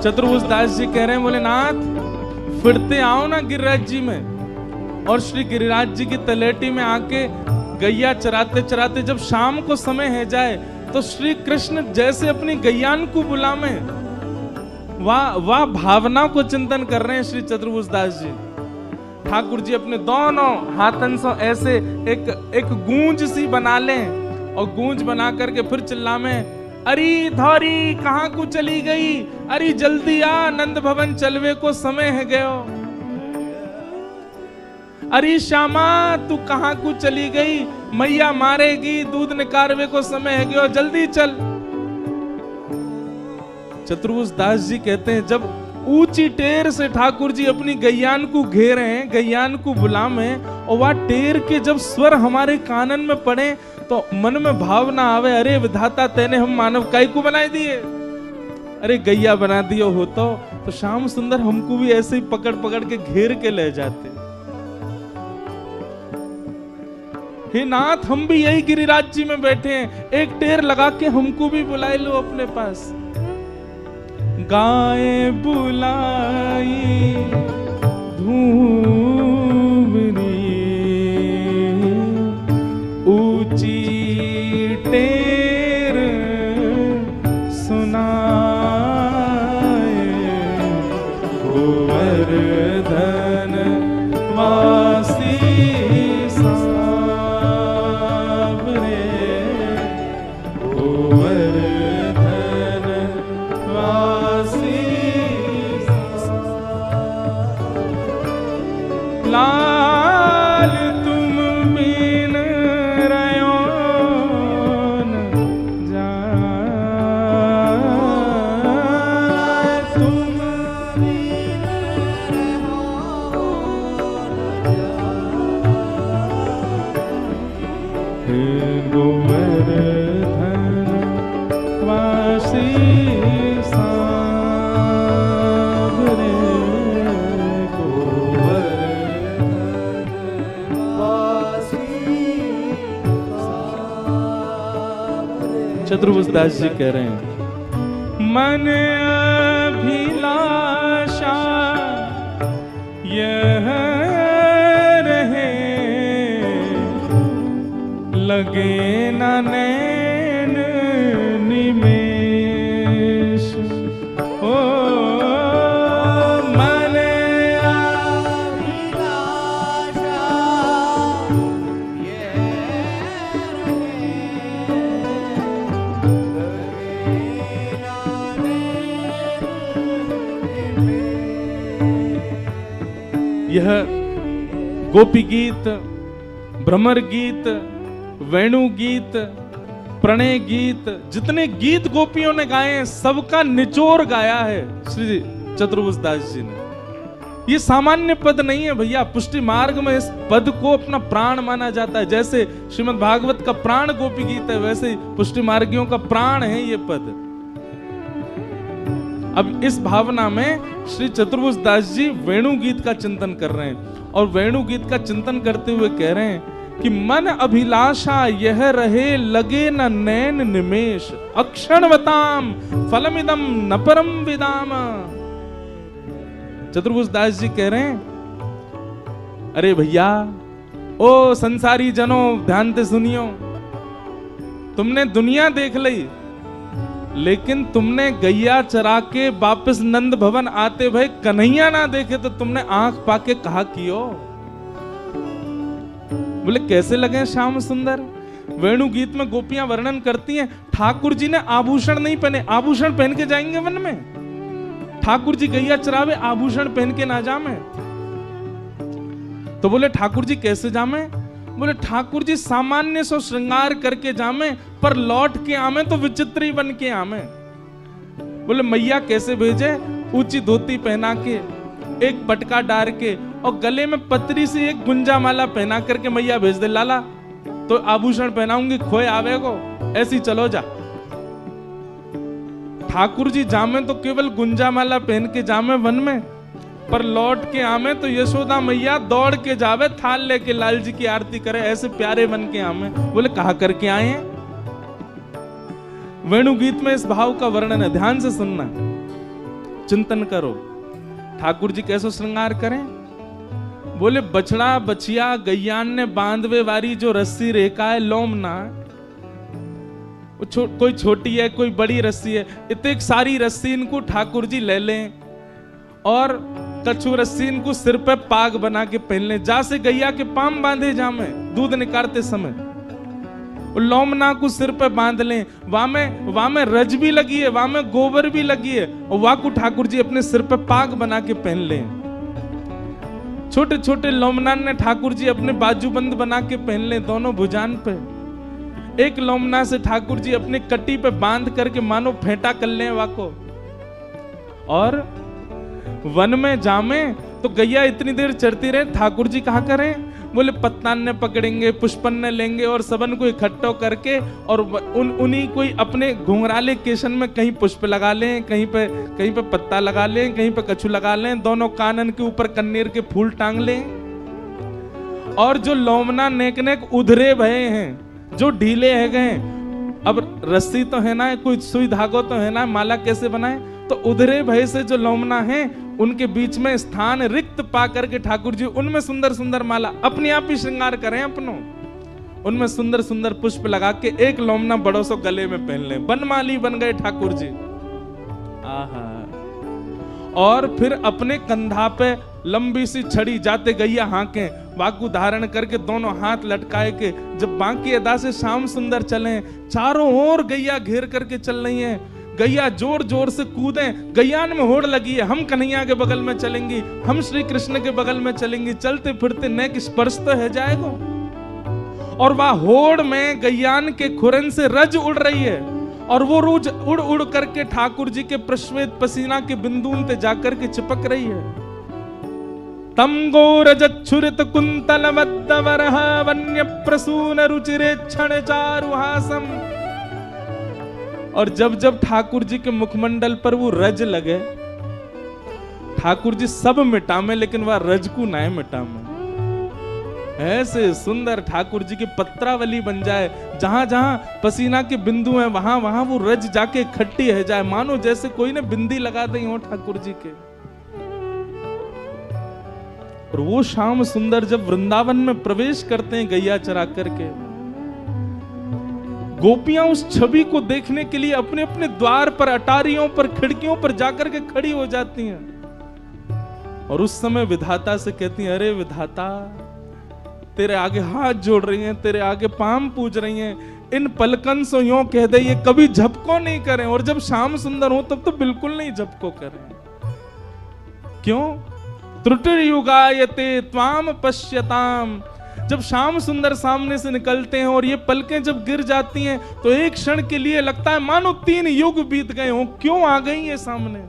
चतुर्भुज दास जी कह रहे हैं, बोले नाथ फिरते आओ ना गिरिराज जी में। और श्री गिरिराज जी की तलेटी में आके गैया चराते चराते जब शाम को समय है जाए तो श्री कृष्ण जैसे अपनी गैयान को बुलावे, वाह भावना को चिंतन कर रहे हैं श्री चतुर्भुज दास जी। ठाकुर जी अपने दोनों हाथन से ऐसे एक गूंज सी बना लें और गूंज बना करके फिर चिल्लावे, अरे धौरी कहाँ को चली गई, अरे जल्दी आ नंद भवन चलवे को समय है गयो। अरे श्यामा तू कहाँ को चली गई, मैया मारेगी, दूध निकारवे को समय है गयो, जल्दी चल। चतुर्भुज दास जी कहते हैं जब ऊंची टेर से ठाकुर जी अपनी गैयान को घेरे हैं, गैयान को बुलावे और वह टेर के जब स्वर हमारे कानन में पड़े तो मन में भावना आवे, अरे विधाता तेने हम मानव काय को बनाए दिए, अरे गैया बना दियो हो तो श्याम सुंदर हमको भी ऐसे ही पकड़ पकड़ के घेर के ले जाते। हे नाथ हम भी यही गिरिराज जी में बैठे हैं, एक टेर लगा के हमको भी बुला लो अपने पास। गाय बुलाई धूमरी ऊंची टेर सुनाए गोवर्धन वासी सांवरे गोवर्धन वासी लाल तुम बिन रयो न जाए, तुम बिन रहो न जाए, गोवर्धन वासी सांवरे चतुर्भुज दास जी कह रहे हैं, मन अभिलाषा यह रहे लगे न नैन निमेष ओ मन अभिलाषा ये यह गोपी गीत, भ्रमर गीत, वेणु गीत, प्रणय गीत, जितने गीत गोपियों ने गाए हैं सबका निचोड़ गाया है श्री चतुर्भुज दास जी ने। ये सामान्य पद नहीं है भैया, पुष्टि मार्ग में इस पद को अपना प्राण माना जाता है। जैसे श्रीमद् भागवत का प्राण गोपी गीत है, वैसे पुष्टि मार्गियों का प्राण है ये पद। अब इस भावना में श्री चतुर्भुज दास जी वेणु गीत का चिंतन कर रहे हैं, और वेणु गीत का चिंतन करते हुए कह रहे हैं कि मन अभिलाषा यह रहे लगे न नैन निमेष, अक्षणवताम फलमिदम न परम विदाम। चतुर्भुज दास जी कह रहे हैं, अरे भैया ओ संसारी जनों ध्यान से सुनियो, तुमने दुनिया देख ली, लेकिन तुमने गैया चरा के वापस नंद भवन आते भाई कन्हैया ना देखे तो तुमने आंख पाके कहा कियो। बोले कैसे लगे श्याम सुंदर। वेणु गीत में गोपियां वर्णन करती हैं, ठाकुर जी ने आभूषण नहीं पहने, आभूषण पहन के जाएंगे वन में? ठाकुर जी गैया चरावे आभूषण पहन के ना जामे? तो बोले ठाकुर जी कैसे जामे? बोले ठाकुर जी सामान्य सो श्रृंगार करके जामे, पर लौट के आमे तो विचित्र ही बन के आमे। बोले मैया कैसे भेजे? ऊंची धोती पहना के, एक पटका डार के, और गले में पतरी सी एक गुंजा माला पहना करके मैया भेज दे, लाला तो आभूषण पहनाऊंगी खोए आवे को, ऐसी चलो जा। ठाकुर जी जामे तो केवल गुंजा माला पहन के जामे वन में, पर लौट के आमे तो यशोदा मैया दौड़ के जावे, थाल लेके लाल जी की आरती करे, ऐसे प्यारे बन के आमे। बोले कहा करके आए हैं? वेणु गीत में इस भाव का वर्णन है, ध्यान से सुनना, चिंतन करो। ठाकुर जी कैसे श्रृंगार करें? बोले बछड़ा बछिया गैयान ने बांधवे वारी जो रस्सी रेखा है लोमना, कोई छोटी है कोई बड़ी रस्सी है, इतने सारी रस्सी इनको ठाकुर जी ले लें, और कछु रस्सी इनको सिर पे पाग बना के पहन लें, जा से गैया के पाम बांधे जामे दूध निकालते समय, लोमना को सिर पे बांध लें, वहां में रज भी लगी है, वहां में गोबर भी लगी है, और वहां को ठाकुर जी अपने सिर पे पाग बना के पहन लें। छोटे छोटे लोमना ने ठाकुर जी अपने बाजूबंद बना के पहन लें दोनों भुजान पे। एक लोमना से ठाकुर जी अपने कट्टी पे बांध करके मानो फेंटा कर लें वाको, और वन में जामे तो गैया इतनी देर चढ़ती रहे, ठाकुर जी कहा करें? बोले पत्तान ने पकड़ेंगे, पुष्पन ने लेंगे, और सबन को इकट्ठा करके, और उन्हीं कोई अपने घुंघराले केशन में कहीं पुष्प लगा लें, कहीं पे पत्ता लगा लें, कहीं पे कछु लगा लें, दोनों कानन के ऊपर कन्नेर के फूल टांग लें। और जो लोमना नेक नेक उधरे भये हैं, जो ढीले है गए, अब रस्सी तो है ना, कोई सुई धागो तो है ना, माला कैसे बनाए? तो उधरे भय से जो लोमना है उनके बीच में स्थान रिक्त पा करके ठाकुर जी उनमें सुंदर सुंदर माला अपने आप ही श्रृंगार करें अपनों, उनमें सुंदर सुंदर पुष्प लगा के एक लोमना बड़ो सो गले में पहन ले, बनमाली बन गए ठाकुर जी। आहा। और फिर अपने कंधा पे लंबी सी छड़ी जाते गैया हाके, बाकू धारण करके दोनों हाथ लटकाए के जब बाकी अदा से श्याम सुंदर चले, चारों ओर गैया घेर करके चल रही है, गैया जोर जोर से कूदे, गैयान में होड़ लगी है, हम कन्हैया के बगल में चलेंगी, हम श्री कृष्ण के बगल में चलेंगी, चलते फिरते नेक स्पर्श तो है जाएगा। और वह होड़ में गैयान के खुरन से रज उड़ रही है, और वो रोज उड़ उड़ करके ठाकुर जी के प्रश्वेत पसीना के बिंदुन पे जाकर के चिपक रही है। तम गोरजच्छुरित कुंतल वद्दवरह वन्य प्रसून रुचिरे क्षण चारुहासम। और जब जब ठाकुर जी के मुखमंडल पर वो रज लगे, ठाकुर जी सब मिटामे लेकिन वह रज को ना मिटामे, ऐसे सुंदर ठाकुर जी की पत्रावली बन जाए, जहां जहां पसीना के बिंदु हैं वहां वहां वो रज जाके इकट्ठी है जाए, मानो जैसे कोई ने बिंदी लगा दी हो ठाकुर जी के। और वो श्याम सुंदर जब वृंदावन में प्रवेश करते हैं गैया चरा करके, गोपियां उस छवि को देखने के लिए अपने अपने द्वार पर, अटारियों पर, खिड़कियों पर जाकर के खड़ी हो जाती हैं। और उस समय विधाता से कहती हैं, अरे विधाता, तेरे आगे हाथ जोड़ रही हैं, तेरे आगे पाम पूज रही हैं, इन पलकन से यूं कह दे ये कभी झपको नहीं करें, और जब श्याम सुंदर हो तब तो बिल्कुल नहीं झपको करें। क्यों? त्रुटिर्युगायते त्वाम पश्यताम। जब श्याम सुंदर सामने से निकलते हैं और ये पलकें जब गिर जाती हैं तो एक क्षण के लिए लगता है मानो 3 युग बीत गए हों, क्यों आ गई ये सामने।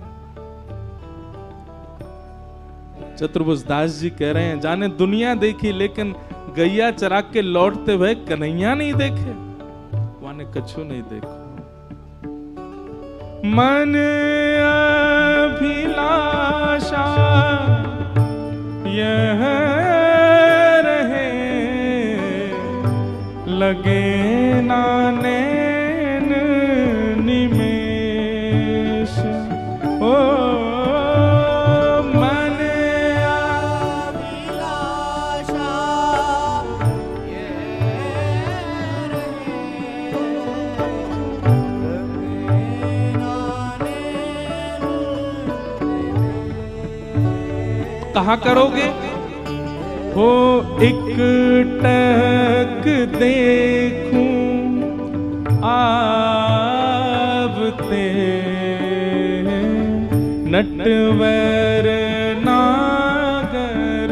चतुर्भुज दास जी कह रहे हैं, जाने दुनिया देखी लेकिन गैया चरा के लौटते हुए कन्हैया नहीं देखे, वाने कछु नहीं देखो। मन अभिलाषा यह रहे, लगे ना नैन निमेष। ओ मन अभिलाषा ये रहे, कहा करोगे हो एक टक देखूं आवते, नटवर नागर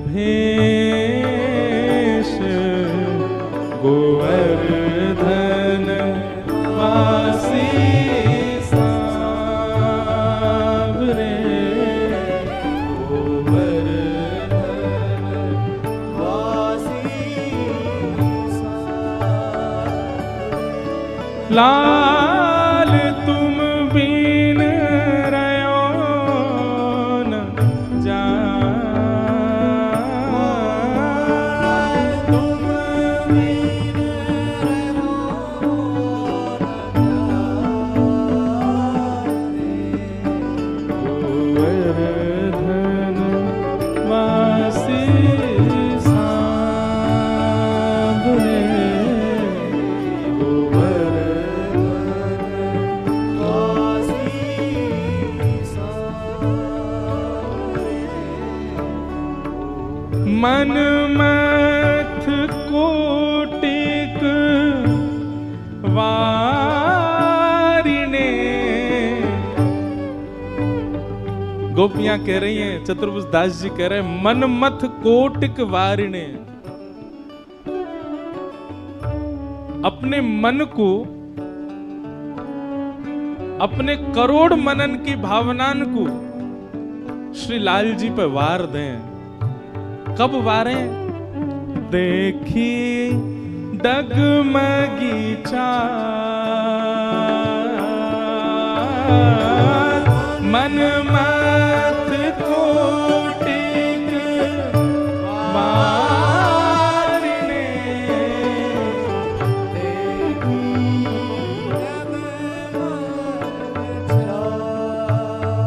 भेष, गोवर्धन वासी सांवरे, लाल तुम बिन रयो न जाए, तुम बिन रहो गोवर्धन वासी सांवरे, मन मथ कोटिक वारिणे। गोपियां कह रही हैं, चतुर्भुज दास जी कह रहे हैं, मन मथ कोटिक वारिणे। अपने मन को, अपने करोड़ मनन की भावनान को श्री लाल जी पे वार दें। कब वारें? देखी डगमगी चाल, मन मत कोटिक वारिणे।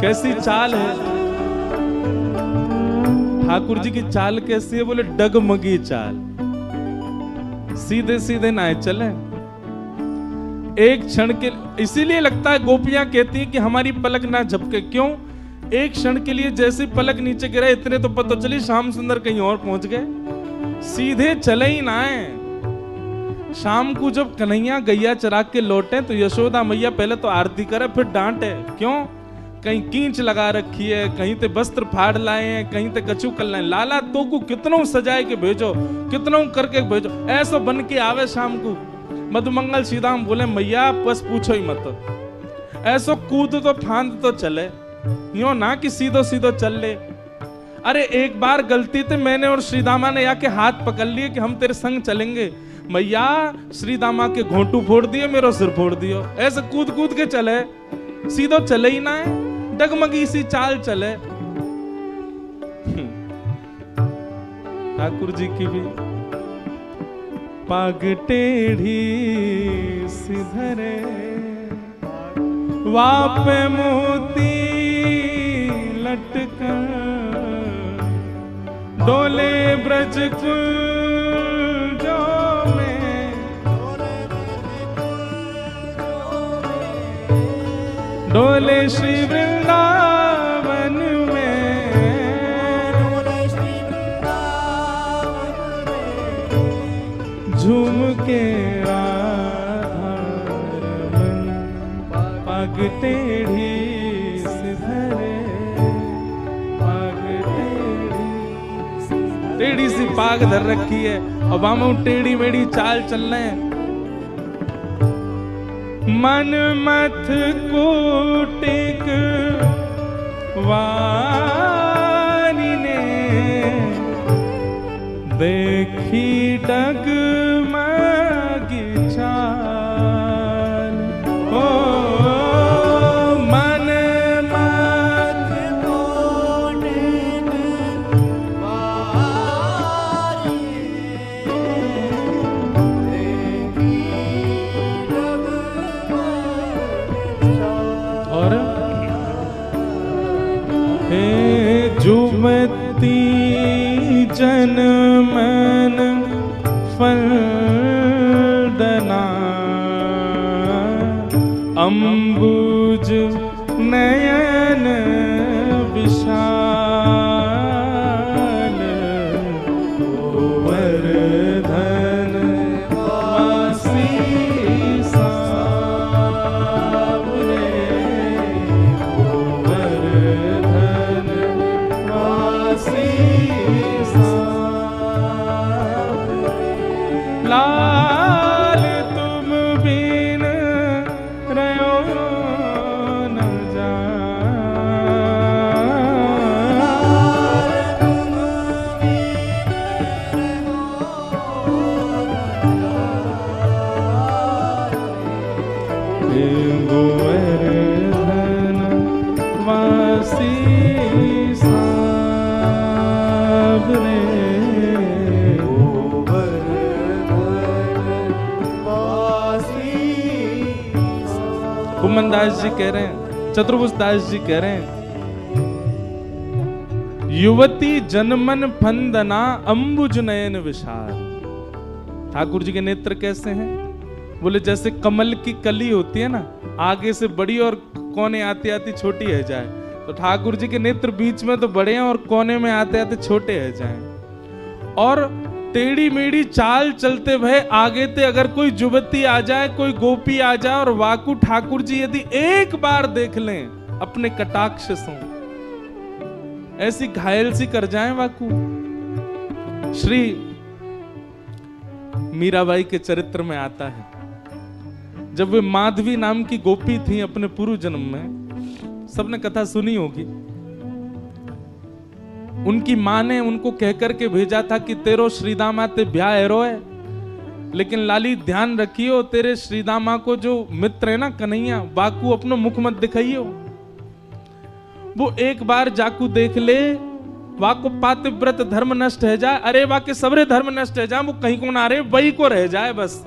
कैसी चाल है ठाकुर जी की चाल, कैसी है? बोले डगमगी चाल, सीधे सीधे ना चले एक क्षण के। इसीलिए लगता है गोपियां कहती हैं कि हमारी पलक ना झपके। क्यों? एक क्षण के लिए जैसे पलक नीचे गिरा, इतने तो पता चली श्याम सुंदर कहीं और पहुंच गए, सीधे चले ही ना है। शाम को जब कन्हैया गैया चरा के लौटे तो यशोदा मैया पहले तो आरती करे, फिर डांटे। क्यों? कहीं कींच लगा रखी है, कहीं ते वस्त्र फाड़ लाए हैं, कहीं ते कछु कर लाए। लाला तो को कितनों सजाए के भेजो, कितनों करके भेजो, ऐसा बन के आवे शाम को। मधुमंगल सीधाम बोले मैया बस पूछो ही मत, ऐसो कूद तो फांद तो चले, यूं ना कि सीधो सीधो चल ले। अरे एक बार गलती थी, मैंने और श्रीदामा ने आके हाथ पकड़ लिए कि हम तेरे संग चलेंगे। मैया श्रीदामा के घोंटू फोड़ दिए, मेरा सिर फोड़ दियो। ऐसे कूद कूद के चले, सीधो चले ही ना है, डगमगी सी चाल चले। ठाकुर जी की भी पाग टेढ़ी सिधरे, वापे मोती लटका, डोले ब्रज कुंजों में, डोले श्री वृंदावन में, झूम के राधारमन, पग टेढ़ी सिधरे, पग पाग धर रखी है और बामू टेढ़ी मेढ़ी चाल चल रहे हैं। मन मथ कोटिक वारी ने देखी डगमगी चाल। ओ मन मथ कोटिक वारी देखी डगमगी चाल। और हे जुमती जनमन फलदना अम्बुज नयन विशाल। गोवर्धन वासी सावरे गोवर्धन वासी लाल तुम बिन रहो न गोवर्धन वासी सावरे कुमन दास जी कह रहे हैं, चतुर्भुज दास जी कह रहे हैं, युवती जनमन फंदना अंबुज नयन विशाल। ठाकुर जी के नेत्र कैसे हैं? बोले जैसे कमल की कली होती है ना, आगे से बड़ी और कोने आती आती छोटी है जाए, तो ठाकुर जी के नेत्र बीच में तो बड़े हैं और कोने में आते आते छोटे है जाए। और टेढ़ी मेढ़ी चाल चलते भय आगे ते अगर कोई युवती आ जाए, कोई गोपी आ जाए और वाकु ठाकुर जी यदि एक बार देख लें अपने कटाक्ष से, ऐसी घायल सी कर जाएं वाकु। श्री मीराबाई के चरित्र में आता है, जब वे माधवी नाम की गोपी थी अपने पूर्व जन्म में, सबने कथा सुनी होगी। उनकी मां ने उनको कहकर के भेजा था कि तेरो श्रीदामा ते ब्याह एरो है, लेकिन लाली ध्यान रखियो तेरे श्रीदामा को जो मित्र है ना कन्हैया, बाकू अपनो मुख मत दिखाइयो। वो एक बार जाकू देख ले, वाको पातिव्रत धर्म नष्ट है जाए, अरे वाके सबरे धर्म नष्ट है जाए, वो कहीं को ना रहे वही को रह जाए बस।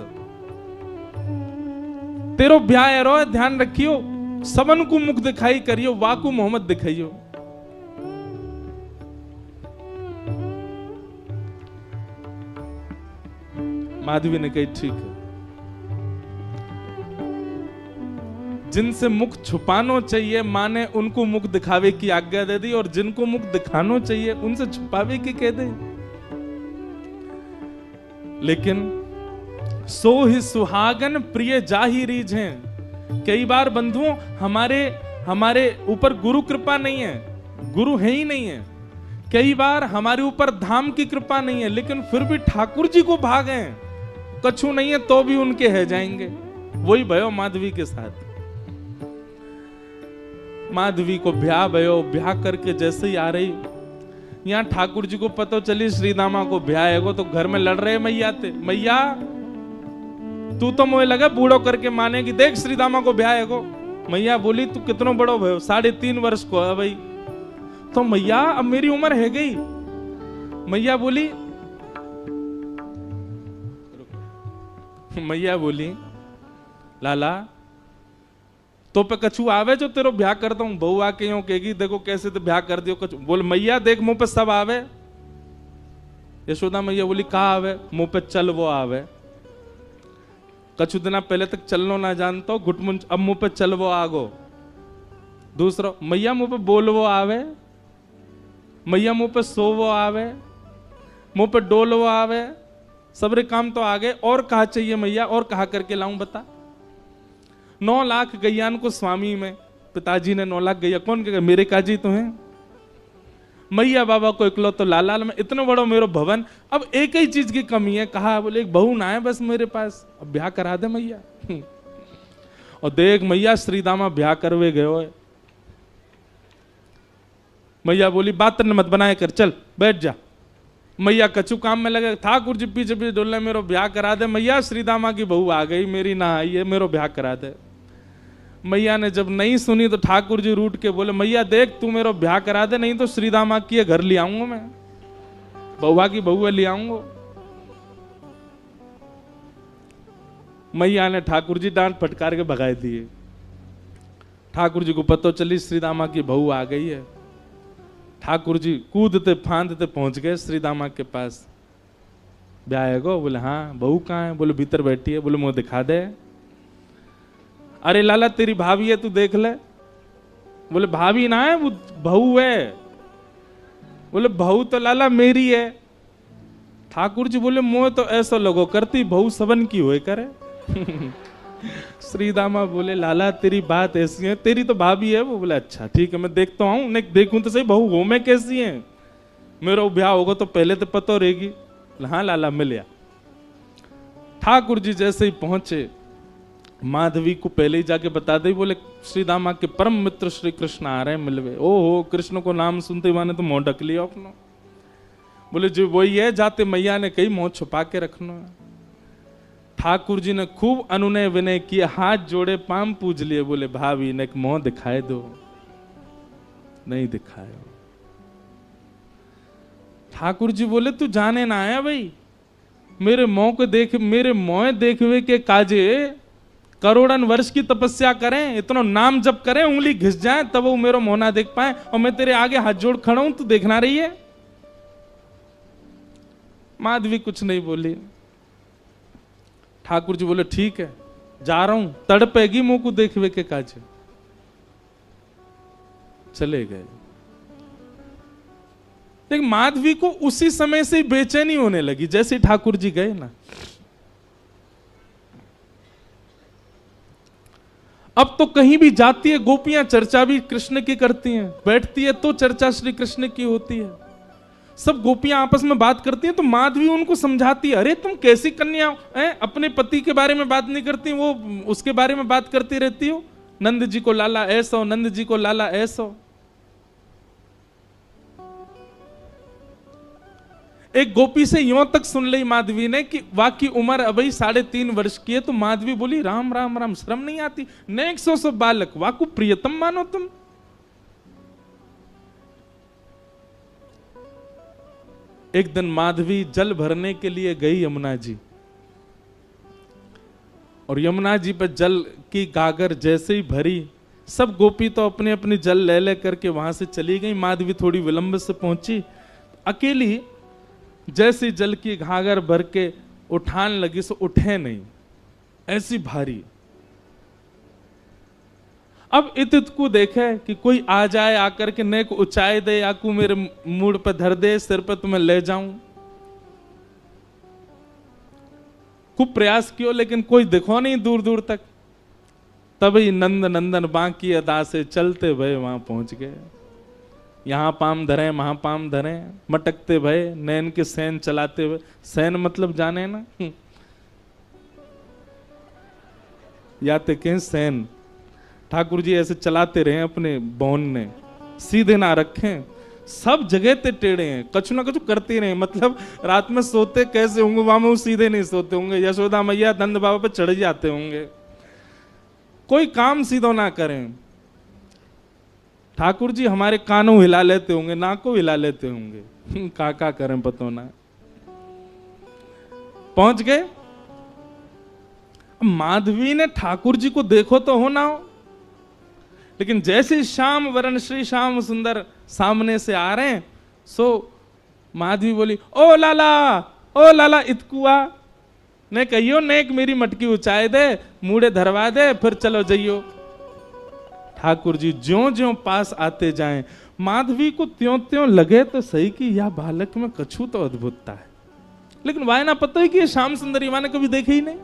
तेरो ब्याह एरो है, ध्यान रखियो, सबन को मुख दिखाई करियो, वाकू मोहम्मद दिखाइयो। माधवी ने कही ठीक है, जिनसे मुख छुपानो चाहिए मां ने उनको मुख दिखावे की आज्ञा दे दी, और जिनको मुख दिखानो चाहिए उनसे छुपावे की कह दे। लेकिन सो ही सुहागन प्रिय जाहि रीझ हैं। कई बार बंधुओं हमारे ऊपर गुरु कृपा नहीं है, गुरु है ही नहीं है। कई बार हमारे ऊपर धाम की कृपा नहीं है, लेकिन फिर भी ठाकुर जी को भागे, कछु नहीं है तो भी उनके है जाएंगे। वही भयो माधवी के साथ। माधवी को ब्याह भयो, ब्याह करके जैसे ही आ रही, यहाँ ठाकुर जी को पता चली श्रीदामा को ब्याह है, तो घर में लड़ रहे मैया थे, मैया तू तो मुझे लगा बूढ़ो करके माने कि देख श्रीदामा को ब्याह है को। मैया बोली तू कितनो बड़ो भयो, 3.5 वर्ष को है भाई। तो मैया अब मेरी उम्र है गई। मैया बोली लाला तो पे कछु आवे जो तेरो ब्याह करता हूं। बहू आके यूं कहेगी देखो कैसे तो ब्याह कर दियो कछु। बोल मैया देख मुंह पे सब आवे। यशोदा मैया बोली कहा आवे? मुंह पे चल वो आवे। कछु दिना पहले तक चलनो ना जानता घुटमुंच, अब मुंह पे चल वो आगो। दूसरा मैया मुंह पे बोल वो आवे, मैया मुंह पे सो वो आवे, मुंह पे डोल वो आवे, सबरे काम तो आगे। और कहा चाहिए मैया, और कहा करके लाऊं बता। 9 लाख गैयान को स्वामी में, पिताजी ने 9 लाख गैया, कौन कहेगा? मेरे काजी तो हैं। मैया बाबा को इकलो तो लाला में इतना बड़ो मेरो भवन, अब एक ही चीज की कमी है। कहा बोले एक बहू ना है बस मेरे पास, अब ब्याह करा दे मैया। और देख मैया श्रीदामा ब्याह करवे गयो है। मैया बोली बात मत बनाए कर, चल बैठ जा। मैया कछु काम में लगे, ठाकुर जी पीछे पीछे डोलने, मेरो ब्याह करा दे मैया, श्रीदामा की बहू आ गई मेरी ना आई है, मेरो ब्याह करा दे। मैया ने जब नहीं सुनी तो ठाकुर जी रूठ के बोले मैया देख तू मेरो ब्याह करा दे, नहीं तो श्रीदामा की घर ले आऊंगा मैं, बउआ की बहू ले आऊंगा। मैया ने ठाकुर जी डांट फटकार के भगाए दिए। ठाकुर जी को पता चली श्रीदामा की बहू आ गई है। ठाकुर जी कूदते फांदते पहुंच गए श्रीदामा के पास। ब्याह है गो? बोले हाँ। बहू कहाँ है? बोले भीतर बैठी है। बोले मुंह दिखा दे। अरे लाला तेरी भाभी है, तू देख ले। बोले भाभी ना है, वो बहू है। बोले बहू तो लाला मेरी है। ठाकुर जी बोले मोह तो ऐसा लगो करती, बहू सबन की होए करे। श्रीदामा बोले लाला तेरी बात ऐसी है, तेरी तो भाभी है। वो बोले अच्छा ठीक है मैं देखता हूँ, नहीं देखूं तो सही बहू हो मैं कैसी है, मेरा ब्याह होगा तो पहले तो पता रहेगी। हाँ लाला मिल या। ठाकुर जी जैसे ही पहुंचे माधवी को पहले ही जाके बता दे, बोले श्रीदामा के परम मित्र श्री कृष्ण आ रहे हैं मिलवे। ओहो, कृष्ण को नाम सुनते माने तो मुंह ढक लिया अपना। बोले जो वही है, जाते मैया ने कही मुंह छुपा के रखना है। ठाकुर जी ने खूब अनुनय विनय किया, हाथ जोड़े पाम पूज लिए। बोले भाभी ने एक मुंह दिखाए दो, नहीं दिखाया। ठाकुर जी बोले तू जाने ना आया भाई, मेरे मुंह को देख, मेरे मुंह देखवे के काजे करोड़न वर्ष की तपस्या करें, इतना नाम जप करें, उंगली घिस जाए तब वो मेरा मुंह ना देख पाए, और मैं तेरे आगे हाथ जोड़ खड़ा हूं, तू देखना रही है। माधवी कुछ नहीं बोली। ठाकुर जी बोले ठीक है जा रहा हूं, तड़पेगी मुंह को देखवे के काजे। चले गए। लेकिन माधवी को उसी समय से बेचैनी होने लगी जैसे ठाकुर जी गए ना। अब तो कहीं भी जाती है गोपियां चर्चा भी कृष्ण की करती हैं, बैठती है तो चर्चा श्री कृष्ण की होती है, सब गोपियां आपस में बात करती हैं। तो माधवी उनको समझाती है, अरे तुम कैसी कन्या हो, अपने पति के बारे में बात नहीं करती, वो उसके बारे में बात करती रहती हो। नंद जी को लाला ऐसा हो, नंद जी को लाला ऐसा हो। एक गोपी से यूं तक सुन ली माधवी ने कि वाकई उम्र अभी 3.5 वर्ष की है। तो माधवी बोली राम राम राम, शर्म नहीं आती, नेक सो बालक, वाकु प्रियतम मानो तुम। एक दिन माधवी जल भरने के लिए गई यमुना जी, और यमुना जी पर जल की गागर जैसे ही भरी, सब गोपी तो अपने अपने जल ले ले करके वहां से चली गई। माधवी थोड़ी विलंब से पहुंची, अकेली जैसे जल की घागर भर के उठान लगी सो उठे नहीं, ऐसी भारी। अब इत को देखे कि कोई आ जाए, आकर के नेक ऊंचाई दे, या को मेरे मूड पर धर दे, सिर पर तुम्हें ले जाऊं। खूब प्रयास किया लेकिन कोई देखो नहीं दूर दूर तक। तभी नंद नंदन बांकी अदा से चलते भय वहां पहुंच गए। यहां पाम धरे वहां पाम धरे, मटकते भय नैन के सैन चलाते हुए। सैन मतलब जाने ना, याते के सैन। ठाकुर जी ऐसे चलाते रहे अपने बौन ने, सीधे ना रखें, सब जगह ते टेढ़े हैं, कछु ना कछु करते रहे। मतलब रात में सोते कैसे होंगे वहां में, वो सीधे नहीं सोते होंगे। यशोदा मैया नंद बाबा पे चढ़ जाते होंगे, कोई काम सीधो ना करें। ठाकुर जी हमारे कानों हिला लेते होंगे, नाकों हिला लेते होंगे, का करें पतो ना। पहुंच गए। माधवी ने ठाकुर जी को देखो तो हो ना हो, लेकिन जैसे श्याम वरण श्री श्याम सुंदर सामने से आ रहे हैं, सो माधवी बोली ओ लाला इतकुआ ने कहियो, नेक मेरी मटकी उचाए दे, मूड़े धरवा दे, फिर चलो जइयो। ठाकुर जी ज्यों ज्यों पास आते जाएं, माधवी को त्यों त्यों लगे तो सही कि यह बालक में कछु तो अद्भुतता है। लेकिन वाय ना पता है कि ये श्याम सुंदरी वाने कभी देखे ही नहीं।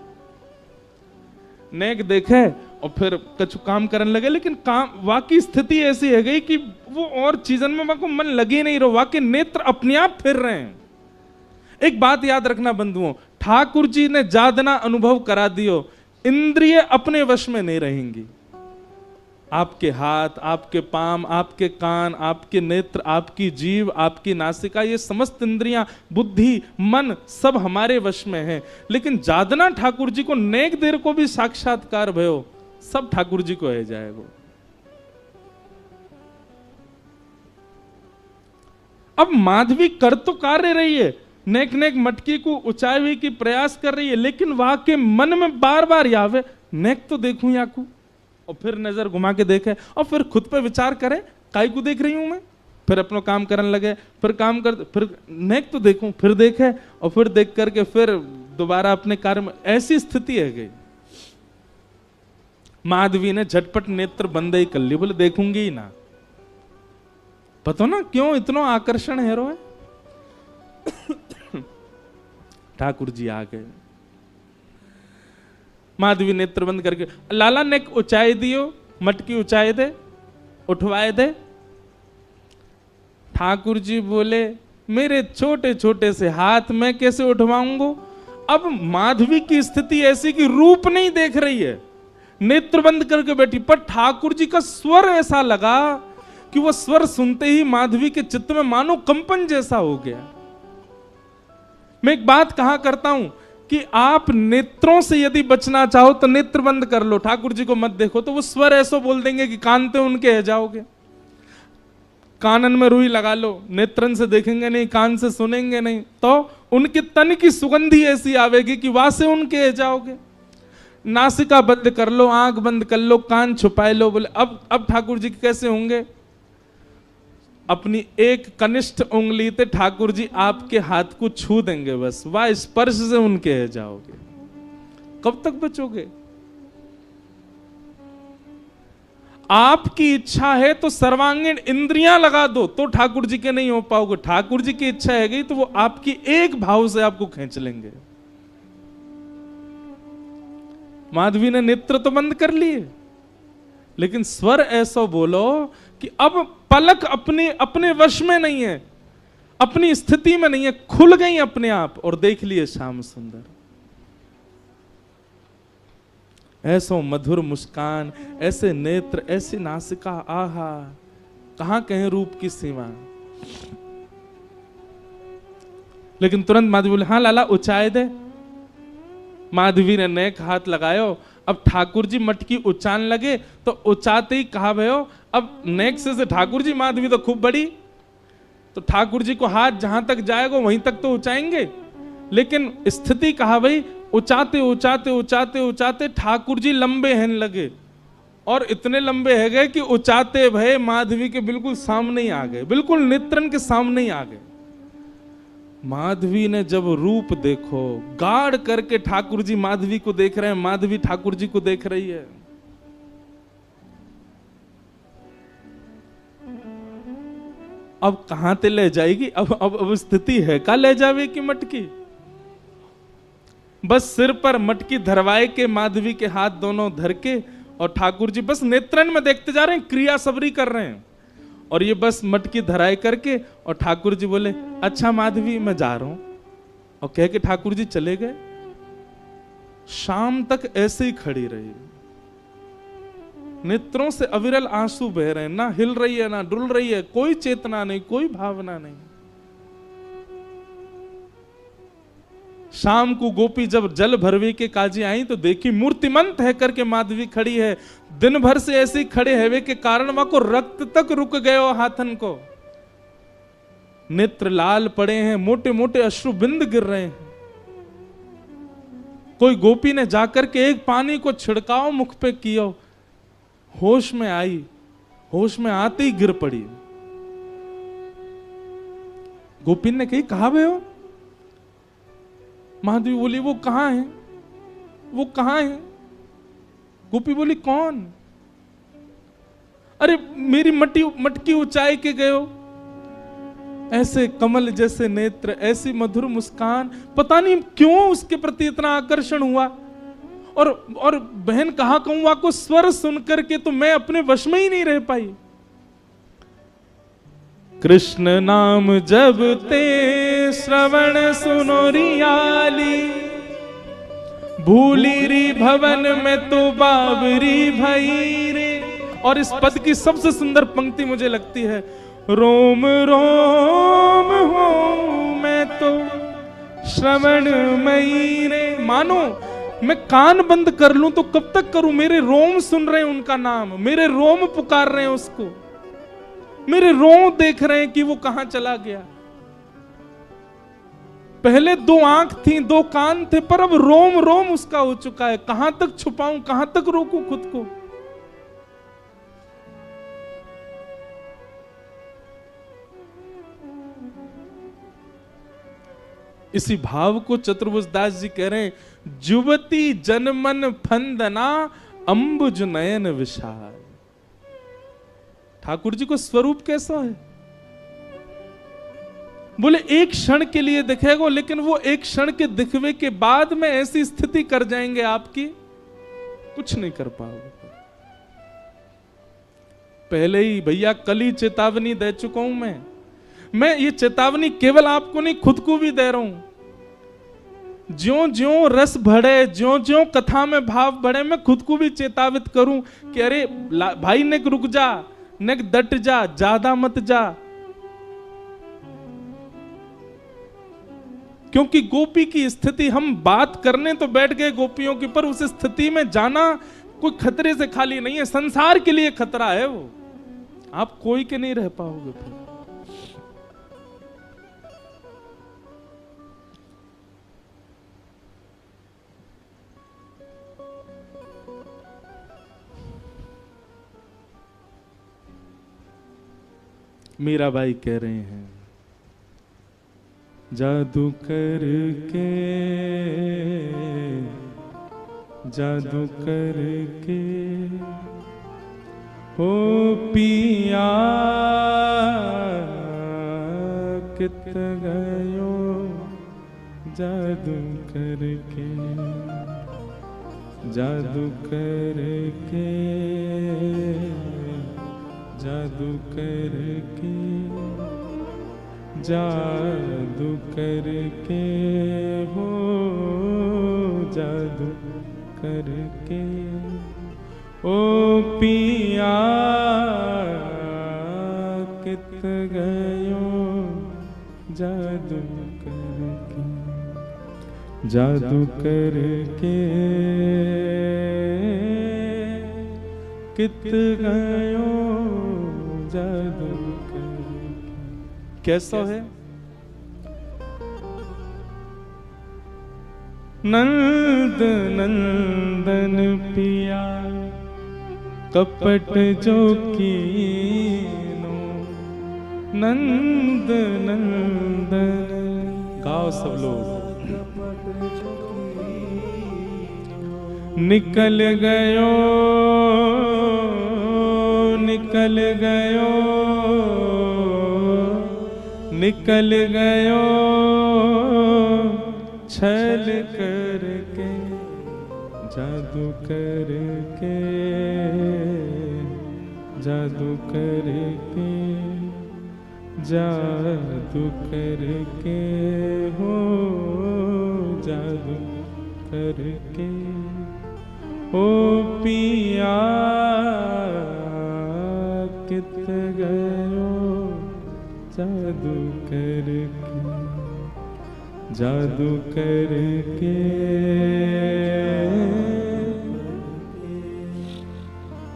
नेक देखे और फिर कछु काम करने लगे, लेकिन काम वाकई स्थिति ऐसी है गई कि वो और चीजन में को मन लगे नहीं रहो, वाकई नेत्र अपने आप फिर रहे हैं। एक बात याद रखना बंधुओं, ठाकुर जी ने जादना अनुभव करा दियो, इंद्रिय अपने वश में नहीं रहेंगी। आपके हाथ, आपके पाम, आपके कान, आपके नेत्र, आपकी जीभ, आपकी नासिका, ये समस्त इंद्रियां, बुद्धि, मन सब हमारे वश में है। लेकिन जादना ठाकुर जी को नेक देर को भी साक्षात्कार भयो, सब ठाकुर जी को है जाएगा। अब माधवी कर तो कार्य रही है, नेक नेक मटकी को ऊंचाई की प्रयास कर रही है, लेकिन वहां के मन में बार बार यावे नेक तो देखूं याकू, और फिर नजर घुमा के देखे और फिर खुद पे विचार करे काई को देख रही हूं मैं, फिर अपना काम करने लगे, फिर काम कर, फिर नेक तो देखूं, फिर देखे और फिर देख करके फिर दोबारा अपने कार्य में, ऐसी स्थिति है गई। माधवी ने झटपट नेत्र बंद ही कर लिए, बोले देखूंगी ही ना। पता ना क्यों इतना आकर्षण है रो है। ठाकुर जी आ गए, माधवी नेत्र बंद करके, लाला नेक ऊंचाई दियो, मटकी ऊंचाई दे, उठवाए दे। ठाकुर जी बोले मेरे छोटे छोटे से हाथ मैं कैसे उठवाऊंगा। अब माधवी की स्थिति ऐसी कि रूप नहीं देख रही है, नेत्र बंद करके बैठी, पर ठाकुर जी का स्वर ऐसा लगा कि वो स्वर सुनते ही माधवी के चित्त में मानो कंपन जैसा हो गया। मैं एक बात कहा करता हूं कि आप नेत्रों से यदि बचना चाहो तो नेत्र बंद कर लो, ठाकुर जी को मत देखो, तो वो स्वर ऐसा बोल देंगे कि कान पे उनके है जाओगे। कानन में रुई लगा लो, नेत्रन से देखेंगे नहीं, कान से सुनेंगे नहीं, तो उनके तन की सुगंधी ऐसी आवेगी कि वहां से उनके है जाओगे। नासिका बंद कर लो, आंख बंद कर लो, कान छुपाए लो, बोले अब ठाकुर जी कैसे होंगे। अपनी एक कनिष्ठ उंगली से ठाकुर जी आपके हाथ को छू देंगे, बस वह स्पर्श से उनके है जाओगे। कब तक बचोगे। आपकी इच्छा है तो सर्वांगीण इंद्रियां लगा दो तो ठाकुर जी के नहीं हो पाओगे। ठाकुर जी की इच्छा है गई तो वो आपकी एक भाव से आपको खींच लेंगे। माधवी ने नेत्र तो बंद कर लिए, लेकिन स्वर ऐसा बोलो कि अब पलक अपने वश में नहीं है, अपनी स्थिति में नहीं है, खुल गई अपने आप और देख लिए श्याम सुंदर। ऐसो मधुर मुस्कान, ऐसे नेत्र, ऐसी नासिका, आहा कहां कहें रूप की सीमा। लेकिन तुरंत माधवी बोले हाँ लाला ऊंचाई दे। माधवी ने नेक हाथ लगायो, अब ठाकुर जी मटकी उचान लगे तो उचाते ही कहा भयो, अब नेक से ठाकुर जी, माधवी तो खूब बड़ी, तो ठाकुर जी को हाथ जहां तक जाएगा वहीं तक तो उचाएंगे। लेकिन स्थिति कहा भाई उचाते उचाते उचाते उचाते ठाकुर जी लंबे हैं लगे, और इतने लंबे है गए कि उचाते भय माधवी के बिल्कुल सामने ही आ गए, बिल्कुल नेत्रन के सामने ही आ गए। माधवी ने जब रूप देखो, गाढ़ करके ठाकुर जी माधवी को देख रहे हैं, माधवी ठाकुर जी को देख रही है। अब कहां ते ले जाएगी, अब स्थिति है का ले जावे की मटकी। बस सिर पर मटकी धरवाए के माधवी के हाथ दोनों धर के, और ठाकुर जी बस नेत्रन में देखते जा रहे हैं, क्रिया सबरी कर रहे हैं, और ये बस मटकी धराए करके, और ठाकुर जी बोले अच्छा माधवी मैं जा रहा हूं, और कह के ठाकुर जी चले गए। शाम तक ऐसे ही खड़ी रही, नेत्रों से अविरल आंसू बह रहे हैं, ना हिल रही है ना डुल रही है, कोई चेतना नहीं, कोई भावना नहीं। शाम को गोपी जब जल भरवे के काजी आई तो देखी मूर्तिमंत है करके माधवी खड़ी है। दिन भर से ऐसे ही खड़े हैवे के कारण वहां को रक्त तक रुक गयो हाथन को, नेत्र लाल पड़े हैं, मोटे मोटे अश्रु बिंद गिर रहे हैं। कोई गोपी ने जाकर के एक पानी को छिड़काव मुख पे किया, होश में आई, होश में आते ही गिर पड़ी। गोपी ने कही कहा बे हो। माधवी बोली वो कहां है, वो कहां है। गोपी बोली कौन। अरे मेरी मटकी ऊंचाई के गए हो, ऐसे कमल जैसे नेत्र, ऐसी मधुर मुस्कान, पता नहीं क्यों उसके प्रति इतना आकर्षण हुआ। और बहन कहा कहूँ को स्वर सुन करके तो मैं अपने वश में ही नहीं रह पाई। कृष्ण नाम जब ते श्रवण सुनो रियाली, भूली री भवन में तो बाबरी भई रे। और इस पद की सबसे सुंदर पंक्ति मुझे लगती है, रोम रोम हो मैं तो श्रवण मई रे। मानो मैं कान बंद कर लूं तो कब तक करूं, मेरे रोम सुन रहे हैं उनका नाम, मेरे रोम पुकार रहे हैं उसको, मेरे रोम देख रहे हैं कि वो कहां चला गया। पहले 2 आंख थी, 2 कान थे, पर अब रोम रोम उसका हो चुका है। कहां तक छुपाऊं, कहां तक रोकूं खुद को। इसी भाव को चतुर्भुज दास जी कह रहे हैं, जुवती जनमन फंदना अंबुज नयन विशाल। ठाकुर जी को स्वरूप कैसा है? बोले एक क्षण के लिए दिखेगा, लेकिन वो एक क्षण के दिखवे के बाद में ऐसी स्थिति कर जाएंगे आपकी, कुछ नहीं कर पाओगे। पहले ही भैया कल ही चेतावनी दे चुका हूं मैं ये चेतावनी केवल आपको नहीं, खुद को भी दे रहा हूं। ज्यों ज्यों रस बढ़े, ज्यों ज्यों कथा में भाव बढ़े, मैं खुद को भी चेतावित करूं कि अरे भाई नेक रुक जा, नेक डट जा, ज्यादा मत जा। क्योंकि गोपी की स्थिति, हम बात करने तो बैठ गए गोपियों की, पर उस स्थिति में जाना कोई खतरे से खाली नहीं है, संसार के लिए खतरा है वो। आप कोई के नहीं रह पाओगे फिर। मीराबाई कह रहे हैं, जादू करके, जादू करके हो पिया कित गयो, जादू करके, जादू करके, जादू करके, जादू करके हो, जादू करके ओ पिया कित गयो, जादू करके, जादू करके कित गयो, जादू करके। कैसा है? नंद नंदन पिया कपट जो कीनो, नंद नंदन। गाओ सब लोग। निकल गयो, निकल गयो, निकल गयो छल करके, जादू करके, जादू करके, जादू करके हो, जादू करके ओ पिया कित गयो, जादू करके, जादू करके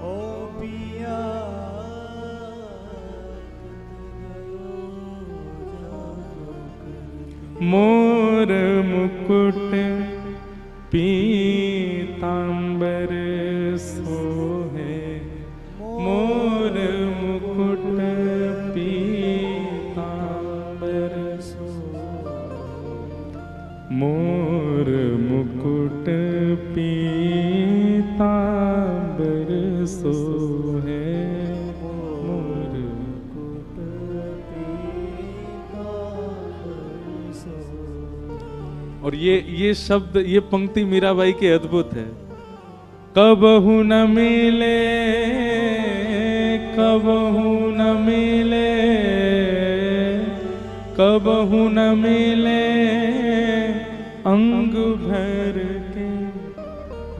ओ पिया मोर मुकुट पीतांबर सोहे, मोर मुकुट पीतांबर सोहे, मोर मुकुट पीतांबर सोहे, मोर मुकुट पीतांबर सोहे। और ये शब्द, ये पंक्ति मीराबाई की अद्भुत है। कबहू न मिले, कबहू न मिले, कबहू न मिले अंग भर के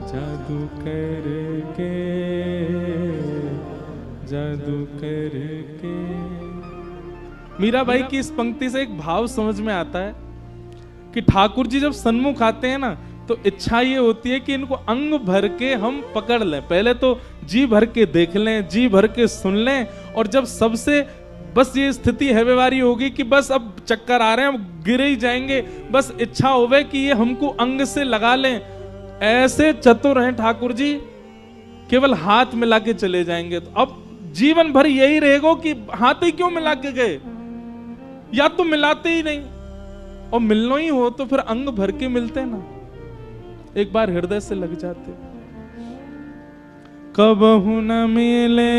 जादू करके, जादू करके। मीराबाई की इस पंक्ति से एक भाव समझ में आता है कि ठाकुर जी जब सन्मुख आते हैं ना, तो इच्छा ये होती है कि इनको अंग भर के हम पकड़ लें। पहले तो जी भर के देख लें, जी भर के सुन लें, और जब सबसे बस ये स्थिति है व्यवहारी होगी कि बस अब चक्कर आ रहे हैं, अब गिर ही जाएंगे, बस इच्छा होवे कि ये हमको अंग से लगा लें। ऐसे चतुर हैं ठाकुर जी, केवल हाथ मिला के चले जाएंगे। तो अब जीवन भर यही रहेगा कि हाथ ही क्यों मिला के गए, या तो मिलाते ही नहीं, और मिलना ही हो तो फिर अंग भर के मिलते ना, एक बार हृदय से लग जाते। कबहू न मिले,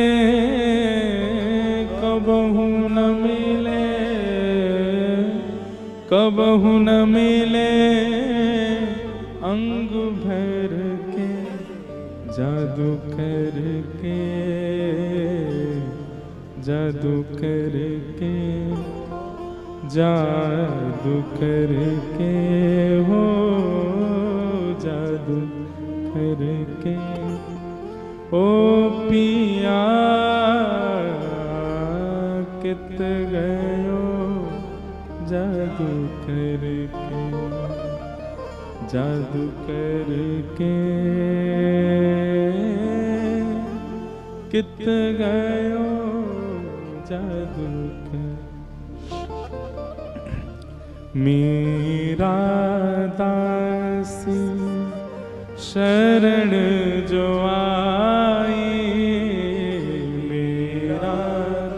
कबहू न मिले, कबहू न मिले अंग भर के जादू करके, जादू करके, जादू करके हो, जादू करके। ओ पिया कित गयो जादू करके, जादू करके कित गयो जादू कर। मेरा दासी शरण जो आई, मेरा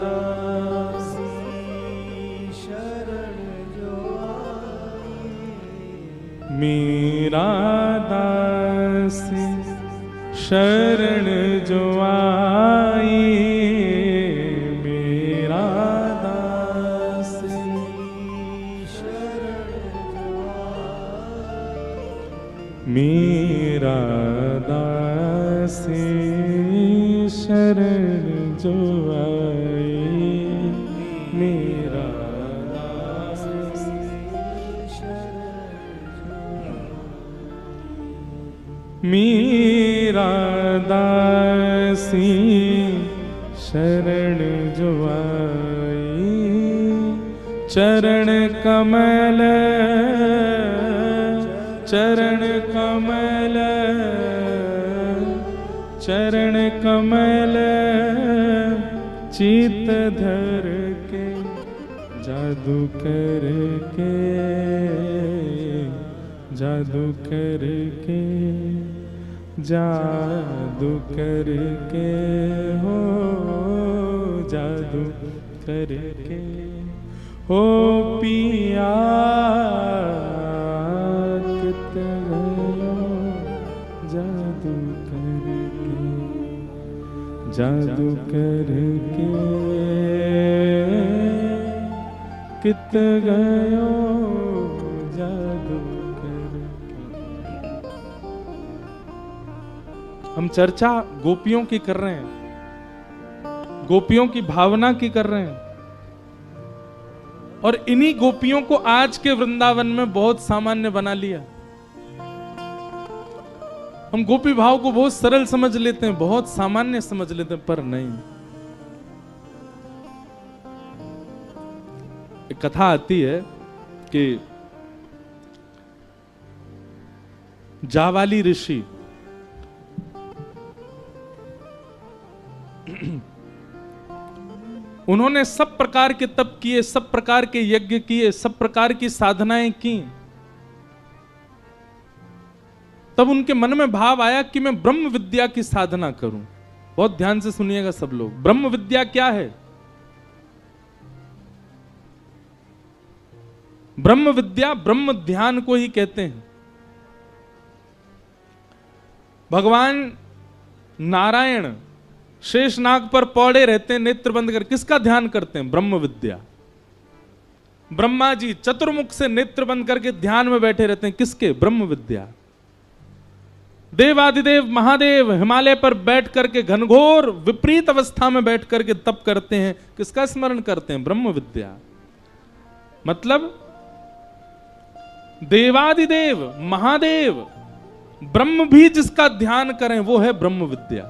दासी शरण जो आई, मेरा दासी शरण जो आई, मेरा दासी शरण जो आई, मेरा दासी शरण जो आई, मेरा दासी शरण मेरा दासी शरण जो आई। चरण कमल, चरण कमल, चरण कमल चित धर के जादू करके, जादू करके, जादू करके हो, जादू करके हो पिया कित गयो जादू करके, जादू करके कित गयो जादू करके। हम चर्चा गोपियों की कर रहे हैं, गोपियों की भावना की कर रहे हैं, और इन्हीं गोपियों को आज के वृंदावन में बहुत सामान्य बना लिया। हम गोपी भाव को बहुत सरल समझ लेते हैं, बहुत सामान्य समझ लेते हैं, पर नहीं। एक कथा आती है कि जावाली ऋषि उन्होंने सब प्रकार के तप किए, सब प्रकार के यज्ञ किए, सब प्रकार की साधनाएं की। तब उनके मन में भाव आया कि मैं ब्रह्म विद्या की साधना करूं। बहुत ध्यान से सुनिएगा सब लोग, ब्रह्म विद्या क्या है? ब्रह्म विद्या ब्रह्म ध्यान को ही कहते हैं। भगवान नारायण शेषनाग पर पौड़े रहते हैं, नेत्र बंद कर, किसका ध्यान करते हैं? ब्रह्म विद्या। ब्रह्मा जी चतुर्मुख से नेत्र बंद करके ध्यान में बैठे रहते हैं, किसके? ब्रह्म विद्या। देवादिदेव महादेव हिमालय पर बैठ करके घनघोर विपरीत अवस्था में बैठ करके तप करते हैं। किसका स्मरण करते हैं? ब्रह्म विद्या। मतलब देवादिदेव महादेव ब्रह्म भी जिसका ध्यान करें वो है ब्रह्म विद्या।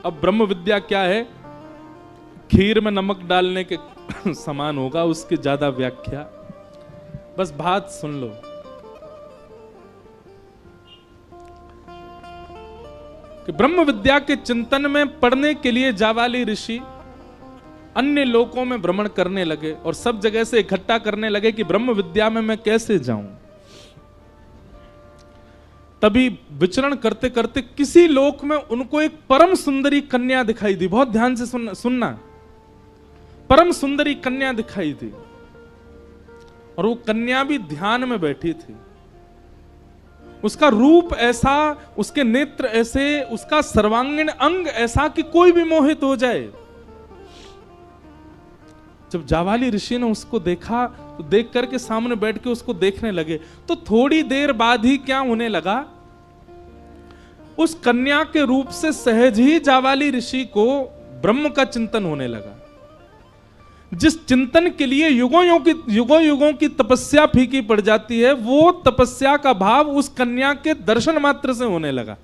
अब ब्रह्म विद्या क्या है? खीर में नमक डालने के समान होगा, उसकी ज्यादा व्याख्या, बस बात सुन लो। कि ब्रह्म विद्या के चिंतन में पढ़ने के लिए जावाली ऋषि अन्य लोकों में भ्रमण करने लगे और सब जगह से इकट्ठा करने लगे कि ब्रह्म विद्या में मैं कैसे जाऊं। तभी विचरण करते करते किसी लोक में उनको एक परम सुंदरी कन्या दिखाई दी। बहुत ध्यान से सुनना। परम सुंदरी कन्या दिखाई दी और वो कन्या भी ध्यान में बैठी थी। उसका रूप ऐसा, उसके नेत्र ऐसे, उसका सर्वांगीण अंग ऐसा कि कोई भी मोहित हो जाए। जब जावाली ऋषि ने उसको देखा तो देख करके सामने बैठ के उसको देखने लगे तो थोड़ी देर बाद ही क्या होने लगा, उस कन्या के रूप से सहज ही जावाली ऋषि को ब्रह्म का चिंतन होने लगा। जिस चिंतन के लिए युगों युगों की तपस्या फीकी पड़ जाती है, वो तपस्या का भाव उस कन्या के दर्शन मात्र से होने लगा।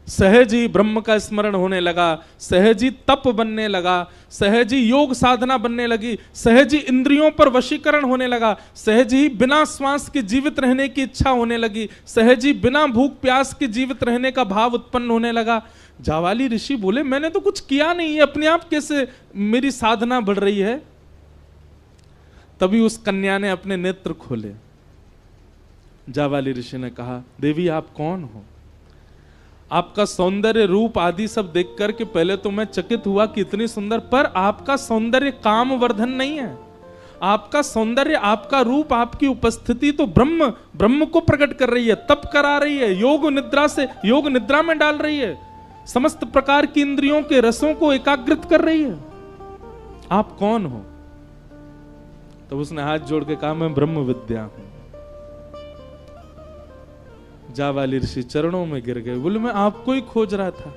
सहज ही ब्रह्म का स्मरण होने लगा, सहज ही तप बनने लगा, सहज ही योग साधना बनने लगी, सहज ही इंद्रियों पर वशीकरण होने लगा, सहज ही बिना श्वास के जीवित रहने की इच्छा होने लगी, सहज ही बिना भूख प्यास के जीवित रहने का भाव उत्पन्न होने लगा। जावाली ऋषि बोले मैंने तो कुछ किया नहीं है, अपने आप कैसे मेरी साधना बढ़ रही है? तभी उस कन्या ने अपने नेत्र खोले। जावाली ऋषि ने कहा, देवी आप कौन हो? आपका सौंदर्य रूप आदि सब देख करके पहले तो मैं चकित हुआ कि इतनी सुंदर, पर आपका सौंदर्य काम वर्धन नहीं है। आपका सौंदर्य, आपका रूप, आपकी उपस्थिति तो ब्रह्म को प्रकट कर रही है, तप करा रही है, योग निद्रा में डाल रही है, समस्त प्रकार की इंद्रियों के रसों को एकाग्रित कर रही है। आप कौन हो? तो उसने हाथ जोड़ के कहा मैं ब्रह्म विद्या हूं। जावाली ऋषि चरणों में गिर गए, बोले मैं आपको ही खोज रहा था।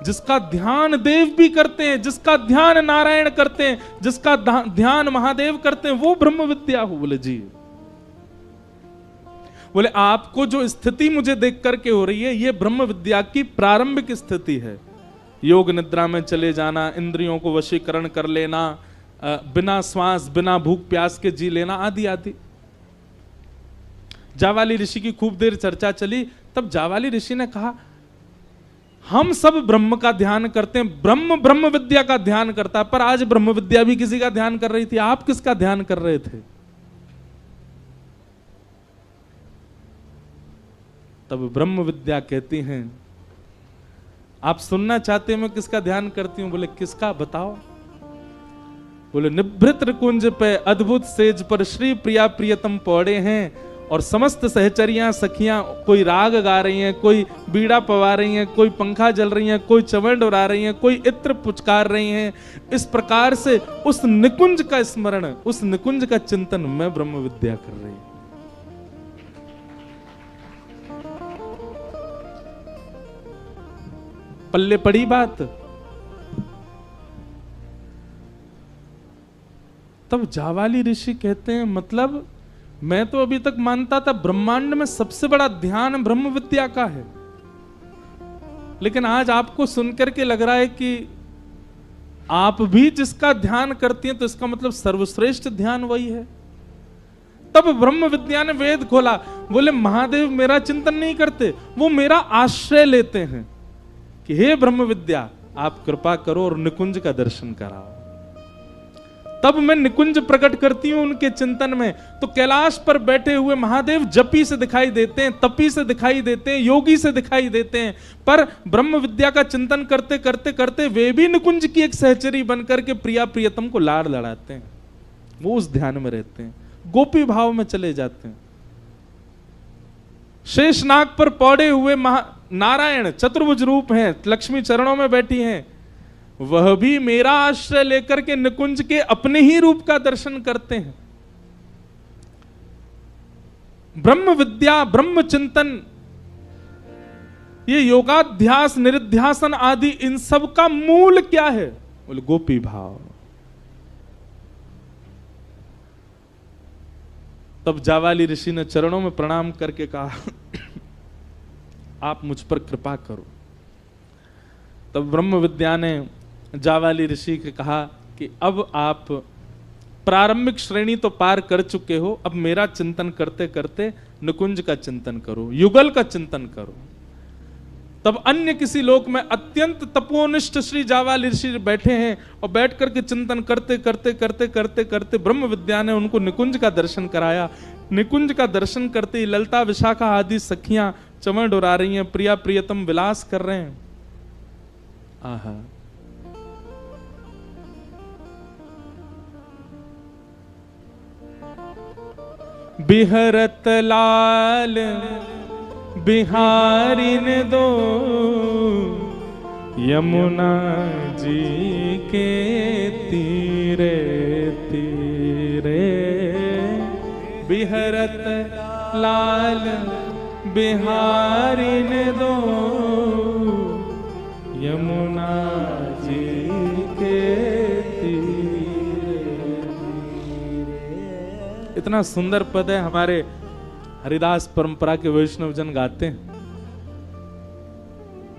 जिसका ध्यान देव भी करते हैं, जिसका ध्यान नारायण करते हैं, जिसका ध्यान महादेव करते हैं, वो ब्रह्म विद्या हो। बोले जी। बोले आपको जो स्थिति मुझे देख करके हो रही है, ये ब्रह्म विद्या की प्रारंभिक स्थिति है। योग निद्रा में चले जाना, इंद्रियों को वशीकरण कर लेना, बिना श्वास बिना भूख प्यास के जी लेना, आदि आदि। जावाली ऋषि की खूब देर चर्चा चली। तब जावाली ऋषि ने कहा हम सब ब्रह्म का ध्यान करते हैं, ब्रह्म विद्या का ध्यान करता है, पर आज ब्रह्म विद्या भी किसी का ध्यान कर रही थी, आप किसका ध्यान कर रहे थे? तब ब्रह्म विद्या कहती हैं, आप सुनना चाहते हैं मैं किसका ध्यान करती हूं? बोले किसका, बताओ। बोले निभृत कुंज पे अद्भुत सेज पर श्री प्रिया प्रियतम पौड़े हैं और समस्त सहचरियां सखियां कोई राग गा रही हैं, कोई बीड़ा पवा रही हैं, कोई पंखा जल रही हैं, कोई चवंड उड़ा रही हैं, कोई इत्र पुचकार रही हैं। इस प्रकार से उस निकुंज का स्मरण, उस निकुंज का चिंतन मैं ब्रह्म विद्या कर रही हूं। पल्ले पड़ी बात। तब जावाली ऋषि कहते हैं मतलब मैं तो अभी तक मानता था ब्रह्मांड में सबसे बड़ा ध्यान ब्रह्म विद्या का है, लेकिन आज आपको सुनकर के लग रहा है कि आप भी जिसका ध्यान करती हैं तो इसका मतलब सर्वश्रेष्ठ ध्यान वही है। तब ब्रह्म विद्या ने वेद खोला। बोले महादेव मेरा चिंतन नहीं करते, वो मेरा आश्रय लेते हैं कि हे ब्रह्म विद्या आप कृपा करो और निकुंज का दर्शन कराओ। तब मैं निकुंज प्रकट करती हूं उनके चिंतन में। तो कैलाश पर बैठे हुए महादेव जपी से दिखाई देते हैं, तपी से दिखाई देते हैं, योगी से दिखाई देते हैं, पर ब्रह्म विद्या का चिंतन करते करते करते वे भी निकुंज की एक सहचरी बनकर के प्रिया प्रियतम को लाड़ लड़ाते हैं। वो उस ध्यान में रहते हैं, गोपी भाव में चले जाते हैं। शेषनाग पर पौड़े हुए नारायण चतुर्भुज रूप हैं, लक्ष्मी चरणों में बैठी हैं, वह भी मेरा आश्रय लेकर के निकुंज के अपने ही रूप का दर्शन करते हैं। ब्रह्म विद्या, ब्रह्म चिंतन, ये योगाध्यास, निरिध्यासन आदि, इन सब का मूल क्या है? बोले गोपी भाव। तब जावाली ऋषि ने चरणों में प्रणाम करके कहा आप मुझ पर कृपा करो। तब ब्रह्म विद्या ने जावाली ऋषि के कहा कि अब आप प्रारंभिक श्रेणी तो पार कर चुके हो, अब मेरा चिंतन करते करते निकुंज का चिंतन करो, युगल का चिंतन करो। तब अन्य किसी लोक में अत्यंत तपोनिष्ठ श्री जावाली ऋषि बैठे हैं और बैठ करके चिंतन करते करते करते करते करते ब्रह्म विद्या ने उनको निकुंज का दर्शन कराया। निकुंज का दर्शन करते ही ललता विशाखा आदि सखियां चमन डोरा रही हैं, प्रिया प्रियतम विलास कर रहे हैं। आहा, बिहरत लाल बिहारिन दो यमुना जी के तीरे तीरे, बिहरत लाल बिहारिन दो यमुना जी के तीरे। इतना सुंदर पद है, हमारे हरिदास परंपरा के वैष्णव जन गाते हैं।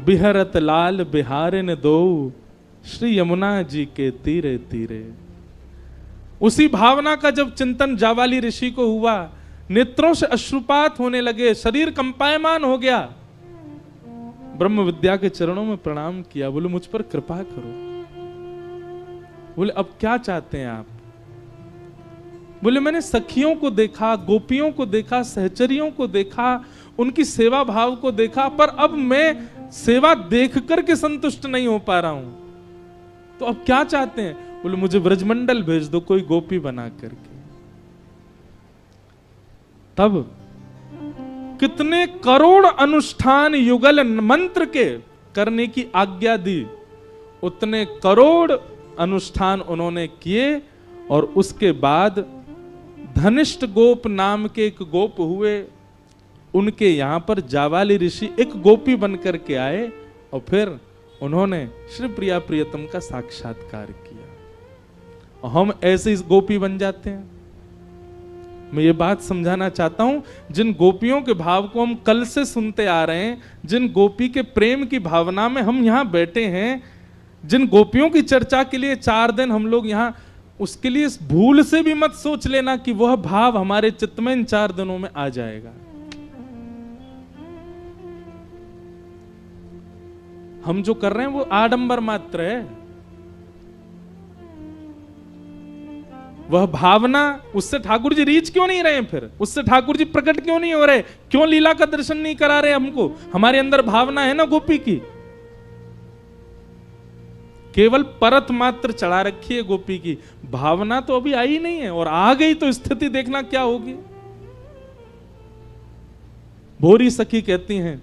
बिहरत लाल बिहारिन दो श्री यमुना जी के तीरे तीरे। उसी भावना का जब चिंतन जावाली ऋषि को हुआ, नेत्रों से अश्रुपात होने लगे, शरीर कंपायमान हो गया। ब्रह्म विद्या के चरणों में प्रणाम किया, बोले मुझ पर कृपा करो। बोले अब क्या चाहते हैं आप? बोले मैंने सखियों को देखा, गोपियों को देखा, सहचरियों को देखा, उनकी सेवा भाव को देखा, पर अब मैं सेवा देख करके संतुष्ट नहीं हो पा रहा हूं। तो अब क्या चाहते हैं? बोले मुझे ब्रजमंडल भेज दो कोई गोपी बना करके। तब कितने करोड़ अनुष्ठान युगल मंत्र के करने की आज्ञा दी, उतने करोड़ अनुष्ठान उन्होंने किए। और उसके बाद धनिष्ठ गोप नाम के एक गोप हुए, उनके यहां पर जावाली ऋषि एक गोपी बनकर के आए और फिर उन्होंने श्री प्रिया प्रियतम का साक्षात्कार किया। और हम ऐसे इस गोपी बन जाते हैं। मैं ये बात समझाना चाहता हूं, जिन गोपियों के भाव को हम कल से सुनते आ रहे हैं, जिन गोपी के प्रेम की भावना में हम यहां बैठे हैं, जिन गोपियों की चर्चा के लिए 4 दिन हम लोग यहां, उसके लिए भूल से भी मत सोच लेना कि वह भाव हमारे चित्त में इन 4 दिनों में आ जाएगा। हम जो कर रहे हैं वो आडंबर मात्र है। वह भावना, उससे ठाकुर जी रीच क्यों नहीं रहे हैं? फिर उससे ठाकुर जी प्रकट क्यों नहीं हो रहे? क्यों लीला का दर्शन नहीं करा रहे हमको? हमारे अंदर भावना है ना गोपी की, केवल परत मात्र चढ़ा रखी है गोपी की, भावना तो अभी आई नहीं है। और आ गई तो स्थिति देखना क्या होगी। भोरी सखी कहती हैं,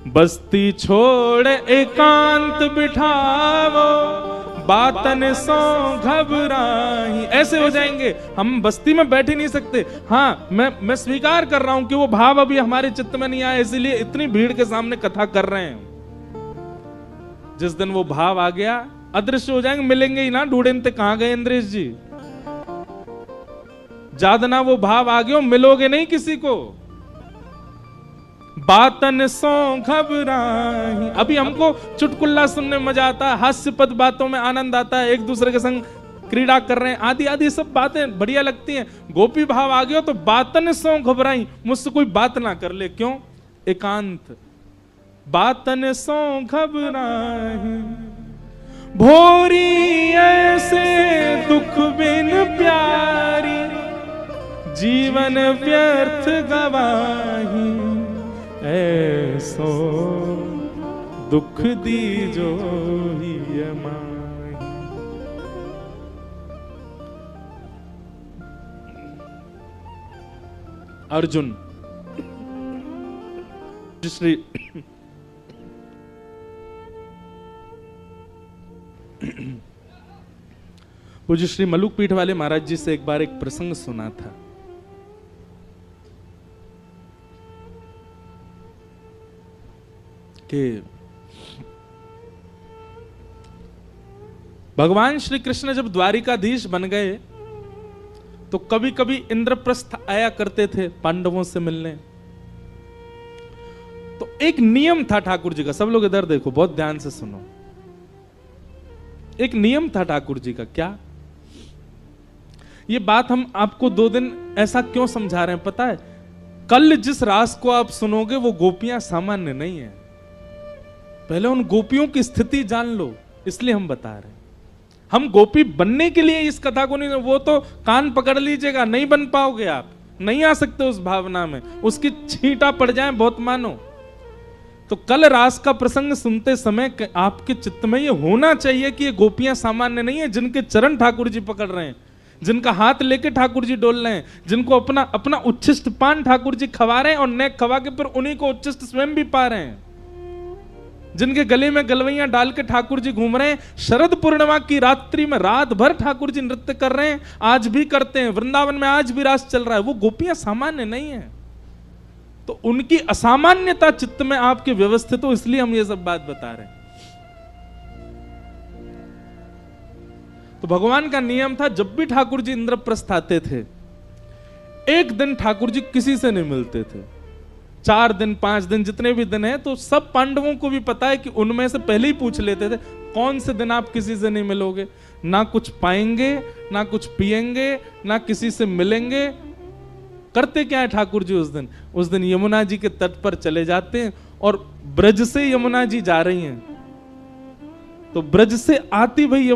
बस्ती छोड़ एकांत बिठावो, बातन सो घबराही। ऐसे हो जाएंगे, हम बस्ती में बैठ ही नहीं सकते। हाँ, मैं स्वीकार कर रहा हूं कि वो भाव अभी हमारे चित्त में नहीं आया, इसीलिए इतनी भीड़ के सामने कथा कर रहे हैं। जिस दिन वो भाव आ गया, अदृश्य हो जाएंगे, मिलेंगे ही ना। ढूंढते कहां गए इंद्रेश जी? जादना वो भाव आ गए, मिलोगे नहीं किसी को। बातन सो घबराही। अभी हमको चुटकुल्ला सुनने में मजा आता है, हास्यपद बातों में आनंद आता है, एक दूसरे के संग क्रीड़ा कर रहे हैं, आदि आदि सब बातें बढ़िया लगती हैं। गोपी भाव आ गया तो बातन सो घबराई, मुझसे कोई बात ना कर ले। क्यों? एकांत। बातन सो घबराही, भोरी ऐसे दुख बिन प्यारी, जीवन व्यर्थ गवाही, ऐसो दुख दीजो ही माही। अर्जुन श्री पूज्य श्री मलुक पीठ वाले महाराज जी से एक बार एक प्रसंग सुना था। कि भगवान श्री कृष्ण जब द्वारिकाधीश बन गए तो कभी कभी इंद्रप्रस्थ आया करते थे पांडवों से मिलने। तो एक नियम था ठाकुर जी का, सब लोग इधर देखो, बहुत ध्यान से सुनो। एक नियम था ठाकुर जी का, क्या? ये बात हम आपको 2 दिन ऐसा क्यों समझा रहे हैं पता है? कल जिस रास को आप सुनोगे वो गोपियां सामान्य नहीं है। पहले उन गोपियों की स्थिति जान लो, इसलिए हम बता रहे हैं। हम गोपी बनने के लिए इस कथा को नहीं, वो तो कान पकड़ लीजिएगा, नहीं बन पाओगे आप, नहीं आ सकते उस भावना में, उसकी छींटा पड़ जाए बहुत मानो। तो कल रास का प्रसंग सुनते समय आपके चित्त में ये होना चाहिए कि ये गोपियां सामान्य नहीं है, जिनके चरण ठाकुर जी पकड़ रहे हैं, जिनका हाथ लेके ठाकुर जी डोल रहे हैं, जिनको अपना अपना उच्छिष्ट पान ठाकुर जी खवा रहे हैं और नेक खवा के फिर उन्हीं को उच्छिष्ट स्वयं भी पा रहे हैं, जिनके गले में गलवैयां डाल के ठाकुर जी घूम रहे हैं। शरद पूर्णिमा की रात्रि में रात भर ठाकुर जी नृत्य कर रहे हैं, आज भी करते हैं, वृंदावन में आज भी रास चल रहा है। वो गोपियां सामान्य नहीं है, तो उनकी असामान्यता चित्त में आपके व्यवस्थित हो, इसलिए हम ये सब बात बता रहे हैं। तो भगवान का नियम था, जब भी ठाकुर जी इंद्रप्रस्थ आते थे, एक दिन ठाकुर जी किसी से नहीं मिलते थे। 4 दिन 5 दिन जितने भी दिन है, तो सब पांडवों को भी पता है कि उनमें से पहले ही पूछ लेते थे कौन से दिन आप किसी से नहीं मिलोगे, ना कुछ पाएंगे, ना कुछ पिएंगे, ना किसी से मिलेंगे। करते क्या है ठाकुर जी उस दिन यमुना जी के तट पर चले जाते हैं, और ब्रज से यमुना जी जा रही हैं, तो ब्रज से आती हुई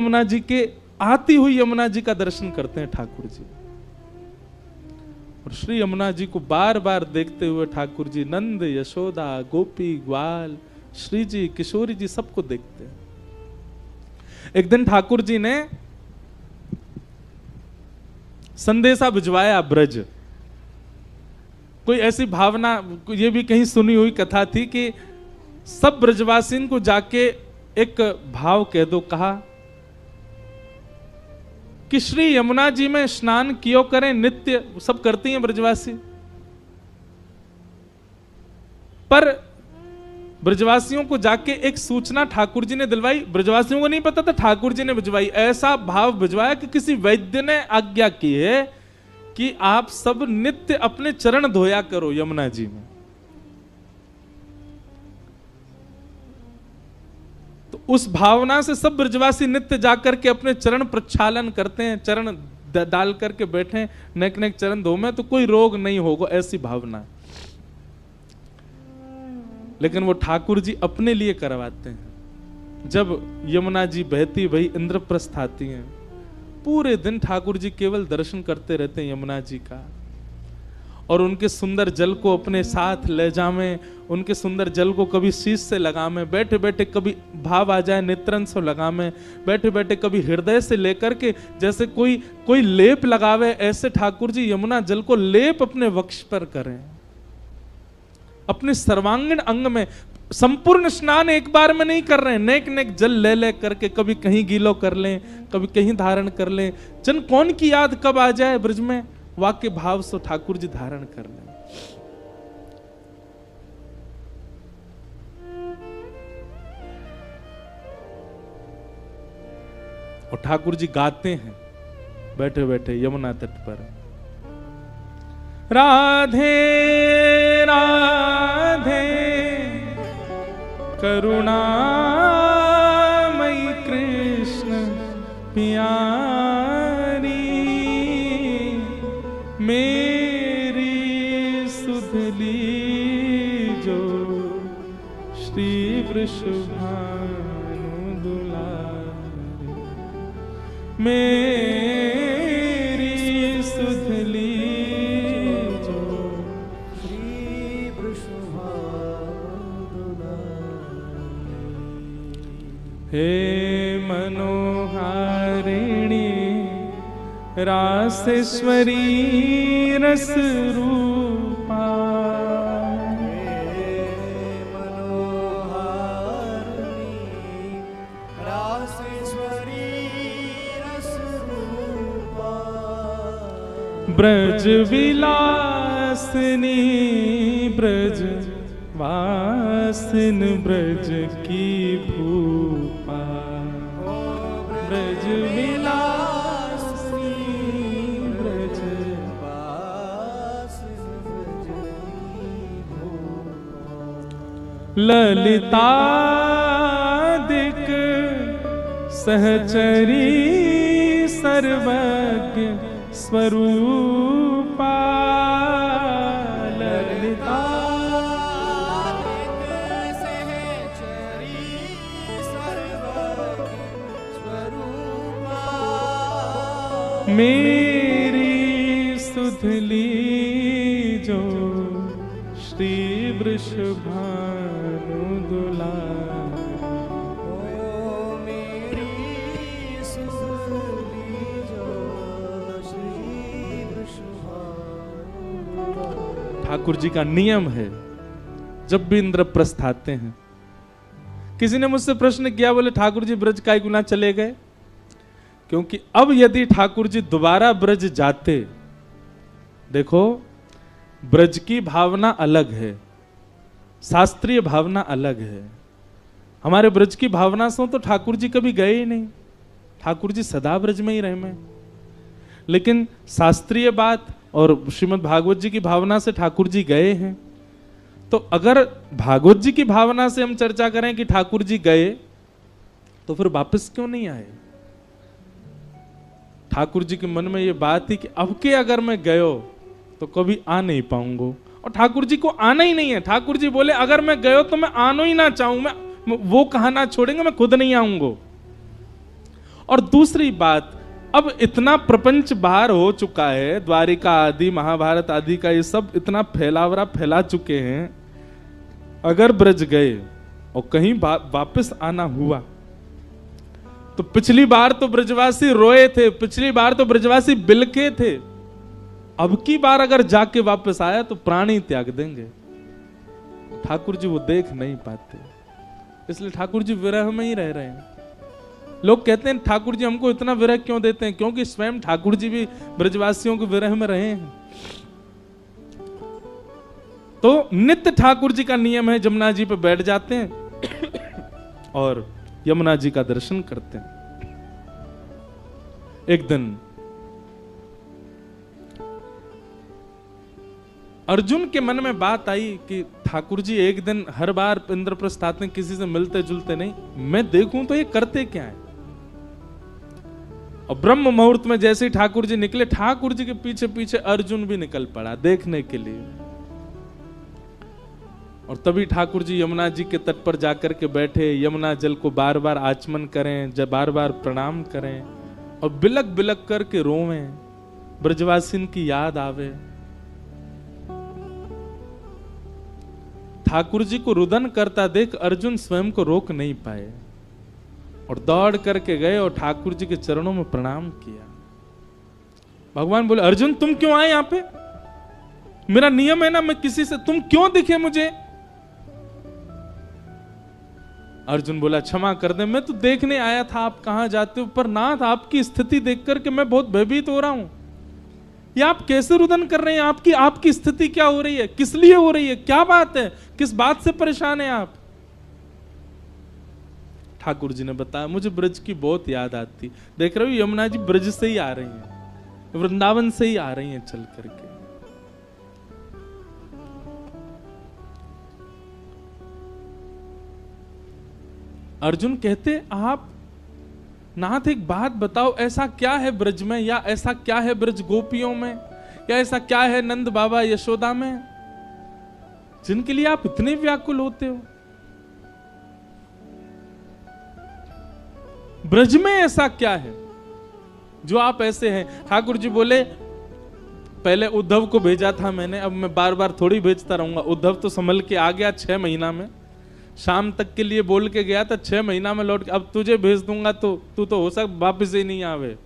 यमुना जी का दर्शन करते हैं ठाकुर जी। और श्री यमुना जी को बार बार देखते हुए ठाकुर जी नंद, यशोदा, गोपी, ग्वाल, श्री जी, किशोरी जी सबको देखते हैं। एक दिन ठाकुर जी ने संदेशा भिजवाया ब्रज। कोई ऐसी भावना, ये भी कहीं सुनी हुई कथा थी कि सब ब्रजवासियों को जाके एक भाव कह दो, कहा कि श्री यमुना जी में स्नान कियो करें नित्य, सब करती हैं ब्रजवासी, पर ब्रजवासियों को जाके एक सूचना ठाकुर जी ने दिलवाई। ब्रजवासियों को नहीं पता था, ठाकुर जी ने भिजवाई। ऐसा भाव भिजवाया कि किसी वैद्य ने आज्ञा की है कि आप सब नित्य अपने चरण धोया करो यमुना जी में। तो उस भावना से सब ब्रजवासी नित्य जाकर के अपने चरण प्रक्षालन करते हैं, चरण डाल करके बैठे, नेक नेक चरण धो में, तो कोई रोग नहीं होगा, ऐसी भावना। लेकिन वो ठाकुर जी अपने लिए करवाते हैं। जब यमुना जी बहती वही इंद्रप्रस्थ आती हैं, पूरे दिन ठाकुर जी केवल दर्शन करते रहते हैं यमुना जी का, और उनके सुंदर जल को अपने साथ ले जामें, उनके सुंदर जल को कभी शीश से लगामें, बैठे बैठे कभी भाव आ जाए नेत्रन से लगामें, बैठे बैठे कभी हृदय से लेकर के जैसे कोई लेप लगावे, ऐसे ठाकुर जी यमुना जल को लेप अपने वक्ष पर करें, अपने सर्वांगीण अंग में। संपूर्ण स्नान एक बार में नहीं कर रहे हैं, नेक नेक जल ले ले करके कभी कहीं गीलो कर लें, कभी कहीं धारण कर लें। जन कौन की याद कब आ जाए ब्रज में, वाक्य भाव से ठाकुर जी धारण कर लें। और ठाकुर जी गाते हैं बैठे बैठे यमुना तट पर, राधे राधे करुणामयी कृष्ण प्यारी, मेरी सुधली जो श्री वृषभानु दुलारी, मेरी सुधली जो श्री वृषभानु दुलारी। हे मनोहारिणी रासेश्वरी रस रूपा, मनोहारिणी रासेश्वरी रस रूपा, ब्रज विलासिनी ब्रज वासिन ब्रज की भूपा, ब्रज विलासी ब्रज ललितादिक सहचरी सर्वज्ञ स्वरूपा, ललितादिक सहचरी सर्वज्ञ स्वरूपा, मेरी सुधली जो श्री वृषभानु दुलारी, ओ मेरी सुधली जो श्री वृषभानु। ठाकुर जी का नियम है, जब भी इंद्रप्रस्थ आते हैं। किसी ने मुझसे प्रश्न किया, बोले ठाकुर जी ब्रज काय गुना चले गए? क्योंकि अब यदि ठाकुर जी दोबारा ब्रज जाते, देखो ब्रज की भावना अलग है, शास्त्रीय भावना अलग है। हमारे ब्रज की भावना से तो ठाकुर जी कभी गए ही नहीं, ठाकुर जी सदा ब्रज में ही रहे में। लेकिन शास्त्रीय बात और श्रीमद् भागवत जी की भावना से ठाकुर जी गए हैं। तो अगर भागवत जी की भावना से हम चर्चा करें कि ठाकुर जी गए, तो फिर वापस क्यों नहीं आए? ठाकुर जी के मन में ये बात थी कि अब के अगर मैं गयो तो कभी आ नहीं पाऊंगा, और ठाकुर जी को आना ही नहीं है। ठाकुर जी बोले अगर मैं गयो तो मैं आना ही ना चाहूं, मैं वो कहना छोड़ेंगे, मैं खुद नहीं आऊंगा। और दूसरी बात, अब इतना प्रपंच बाहर हो चुका है, द्वारिका आदि महाभारत आदि का ये सब इतना फैलावरा फैला चुके हैं। अगर ब्रज गए और कहीं वापस आना हुआ, तो पिछली बार तो ब्रजवासी रोए थे, पिछली बार तो ब्रजवासी बिलके थे, अब की बार अगर जाके वापस आया तो प्राण ही त्याग देंगे। ठाकुर जी वो देख नहीं पाते, इसलिए ठाकुर जी विरह में ही रह रहे हैं। लोग कहते हैं ठाकुर जी हमको इतना विरह क्यों देते हैं? क्योंकि स्वयं ठाकुर जी भी ब्रजवासियों के विरह में रहे हैं। तो नित्य ठाकुर जी का नियम है, जमुना जी पे बैठ जाते हैं और यमुना जी का दर्शन करते हैं। एक दिन अर्जुन के मन में बात आई कि ठाकुर जी एक दिन हर बार इंद्रप्रस्थ आते हैं, किसी से मिलते जुलते नहीं, मैं देखूं तो ये करते क्या है। और ब्रह्म मुहूर्त में जैसे ही ठाकुर जी निकले, ठाकुर जी के पीछे पीछे अर्जुन भी निकल पड़ा देखने के लिए। और तभी ठाकुर जी यमुना जी के तट पर जाकर के बैठे, यमुना जल को बार बार आचमन करें, जब बार बार प्रणाम करें और बिलक बिलक करके रोवें, ब्रजवासिन की याद आवे। ठाकुर जी को रुदन करता देख अर्जुन स्वयं को रोक नहीं पाए और दौड़ करके गए और ठाकुर जी के चरणों में प्रणाम किया। भगवान बोले अर्जुन तुम क्यों आए यहां पे? मेरा नियम है ना, मैं किसी से, तुम क्यों दिखे मुझे? अर्जुन बोला क्षमा कर दे, मैं तो देखने आया था आप कहां जाते हो, पर नाथ आपकी स्थिति देख करके मैं बहुत भयभीत हो रहा हूं। ये आप कैसे रुदन कर रहे हैं? आपकी स्थिति क्या हो रही है? किस लिए हो रही है? क्या बात है? किस बात से परेशान है आप? ठाकुर जी ने बताया मुझे ब्रज की बहुत याद आती। देख रहे हो यमुना जी ब्रज से ही आ रही हैं, वृंदावन से ही आ रही हैं चल करके। अर्जुन कहते आप नाथ एक बात बताओ, ऐसा क्या है ब्रज में, या ऐसा क्या है ब्रज गोपियों में, या ऐसा क्या है नंद बाबा यशोदा में, जिनके लिए आप इतने व्याकुल होते हो? ब्रज में ऐसा क्या है जो आप ऐसे हैं? ठाकुर जी बोले पहले उद्धव को भेजा था मैंने, अब मैं बार बार थोड़ी भेजता रहूंगा। उद्धव तो संभल के आ गया 6 महीना में, शाम तक के लिए बोल के गया था, 6 महीना में लौट के, अब तुझे भेज दूंगा तो तू तो हो सकता वापिस ही नहीं आवे।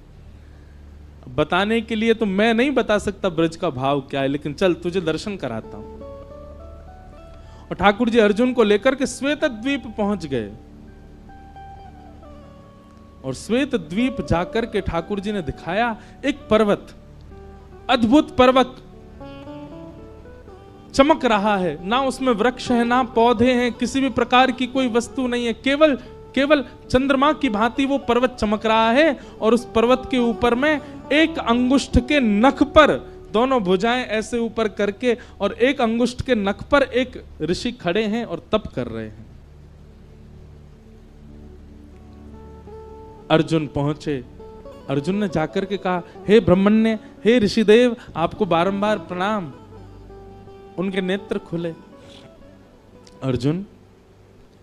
बताने के लिए तो मैं नहीं बता सकता ब्रज का भाव क्या है, लेकिन चल तुझे दर्शन कराता हूं। और ठाकुर जी अर्जुन को लेकर के श्वेत द्वीप पहुंच गए, और श्वेत द्वीप जाकर के ठाकुर जी ने दिखाया एक पर्वत, अद्भुत पर्वत, चमक रहा है, ना उसमें वृक्ष है, ना पौधे हैं, किसी भी प्रकार की कोई वस्तु नहीं है, केवल केवल चंद्रमा की भांति वो पर्वत चमक रहा है। और उस पर्वत के ऊपर में एक अंगुष्ठ के नख पर, दोनों भुजाएं ऐसे ऊपर करके, और एक अंगुष्ठ के नख पर एक ऋषि खड़े हैं और तप कर रहे हैं। अर्जुन पहुंचे, अर्जुन ने जाकर के कहा, हे ब्रह्मण्य, हे ऋषिदेव, आपको बारंबार प्रणाम। उनके नेत्र खुले। अर्जुन,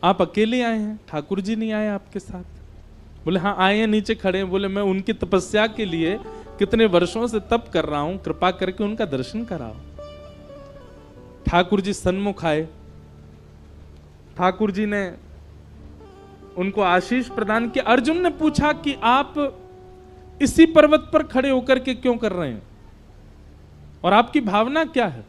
आप अकेले आए हैं, ठाकुर जी नहीं आए आपके साथ? बोले हाँ आए हैं, नीचे खड़े हैं। बोले मैं उनकी तपस्या के लिए कितने वर्षों से तप कर रहा हूं, कृपा करके उनका दर्शन कराओ। ठाकुर जी सन्मुख आए। ठाकुर जी ने उनको आशीष प्रदान किया। अर्जुन ने पूछा कि आप इसी पर्वत पर खड़े होकर के क्यों कर रहे हैं और आपकी भावना क्या है?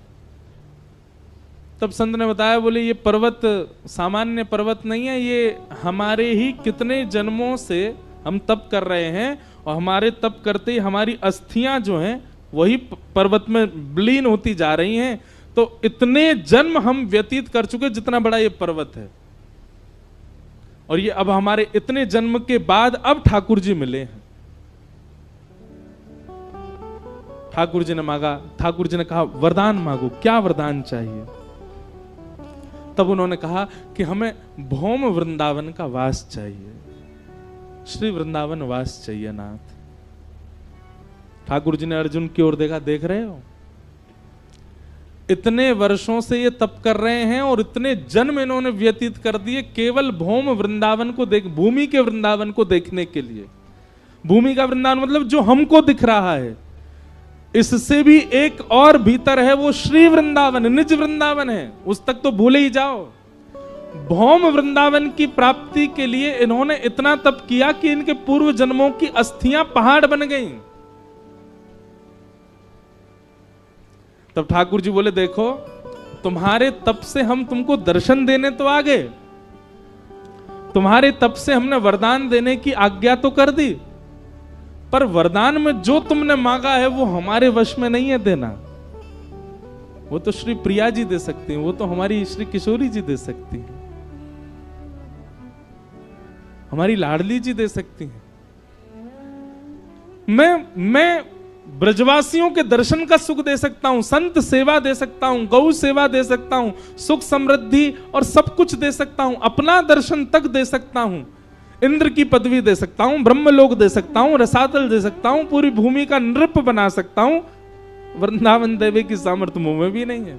तब संत ने बताया, बोले ये पर्वत सामान्य पर्वत नहीं है, ये हमारे ही कितने जन्मों से हम तप कर रहे हैं, और हमारे तप करते ही हमारी अस्थियां जो हैं वही पर्वत में विलीन होती जा रही हैं। तो इतने जन्म हम व्यतीत कर चुके जितना बड़ा ये पर्वत है, और ये अब हमारे इतने जन्म के बाद अब ठाकुर जी मिले हैं। ठाकुर जी ने मांगा, ठाकुर जी ने कहा वरदान मांगो, क्या वरदान चाहिए? तब उन्होंने कहा कि हमें भौम वृंदावन का वास चाहिए, श्री वृंदावन वास चाहिए नाथ। ठाकुर जी ने अर्जुन की ओर देखा, देख रहे हो इतने वर्षों से ये तप कर रहे हैं और इतने जन्म इन्होंने व्यतीत कर दिए केवल भौम वृंदावन को देख, भूमि के वृंदावन को देखने के लिए। भूमि का वृंदावन मतलब जो हमको दिख रहा है, इससे भी एक और भीतर है, वो श्री वृंदावन, निज वृंदावन है, उस तक तो भूले ही जाओ। भौम वृंदावन की प्राप्ति के लिए इन्होंने इतना तप किया कि इनके पूर्व जन्मों की अस्थियां पहाड़ बन गईं। तब ठाकुर जी बोले, देखो तुम्हारे तप से हम तुमको दर्शन देने तो आ गए, तुम्हारे तप से हमने वरदान देने की आज्ञा तो कर दी, पर वरदान में जो तुमने मांगा है वो हमारे वश में नहीं है देना। वो तो श्री प्रिया जी दे सकती हैं, वो तो हमारी श्री किशोरी जी दे सकती हैं, हमारी लाडली जी दे सकती हैं। मैं ब्रजवासियों के दर्शन का सुख दे सकता हूं, संत सेवा दे सकता हूं, गौ सेवा दे सकता हूं, सुख समृद्धि और सब कुछ दे सकता हूं, अपना दर्शन तक दे सकता हूं, इंद्र की पदवी दे सकता हूं, ब्रह्मलोक दे सकता हूं, रसातल दे सकता हूं, पूरी भूमि का नृप बना सकता हूं। वृंदावन देवी की सामर्थ्य मुंह में भी नहीं है।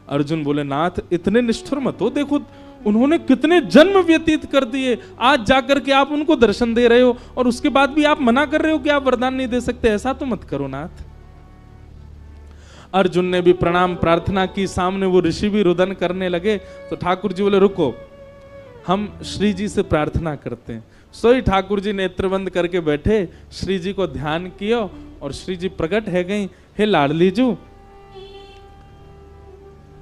अर्जुन बोले, नाथ इतने निष्ठुर मत हो, देखो उन्होंने कितने जन्म व्यतीत कर दिए, आज जाकर के आप उनको दर्शन दे रहे हो और उसके बाद भी आप मना कर रहे हो कि आप वरदान नहीं दे सकते। ऐसा तो मत करो नाथ। अर्जुन ने भी प्रणाम प्रार्थना की, सामने वो ऋषि भी रुदन करने लगे। तो ठाकुर जी बोले, रुको, हम श्री जी से प्रार्थना करते हैं। सोई ठाकुर जी नेत्र बंद करके बैठे, श्री जी को ध्यान किया और श्री जी प्रकट है गई। हे लाडली जू,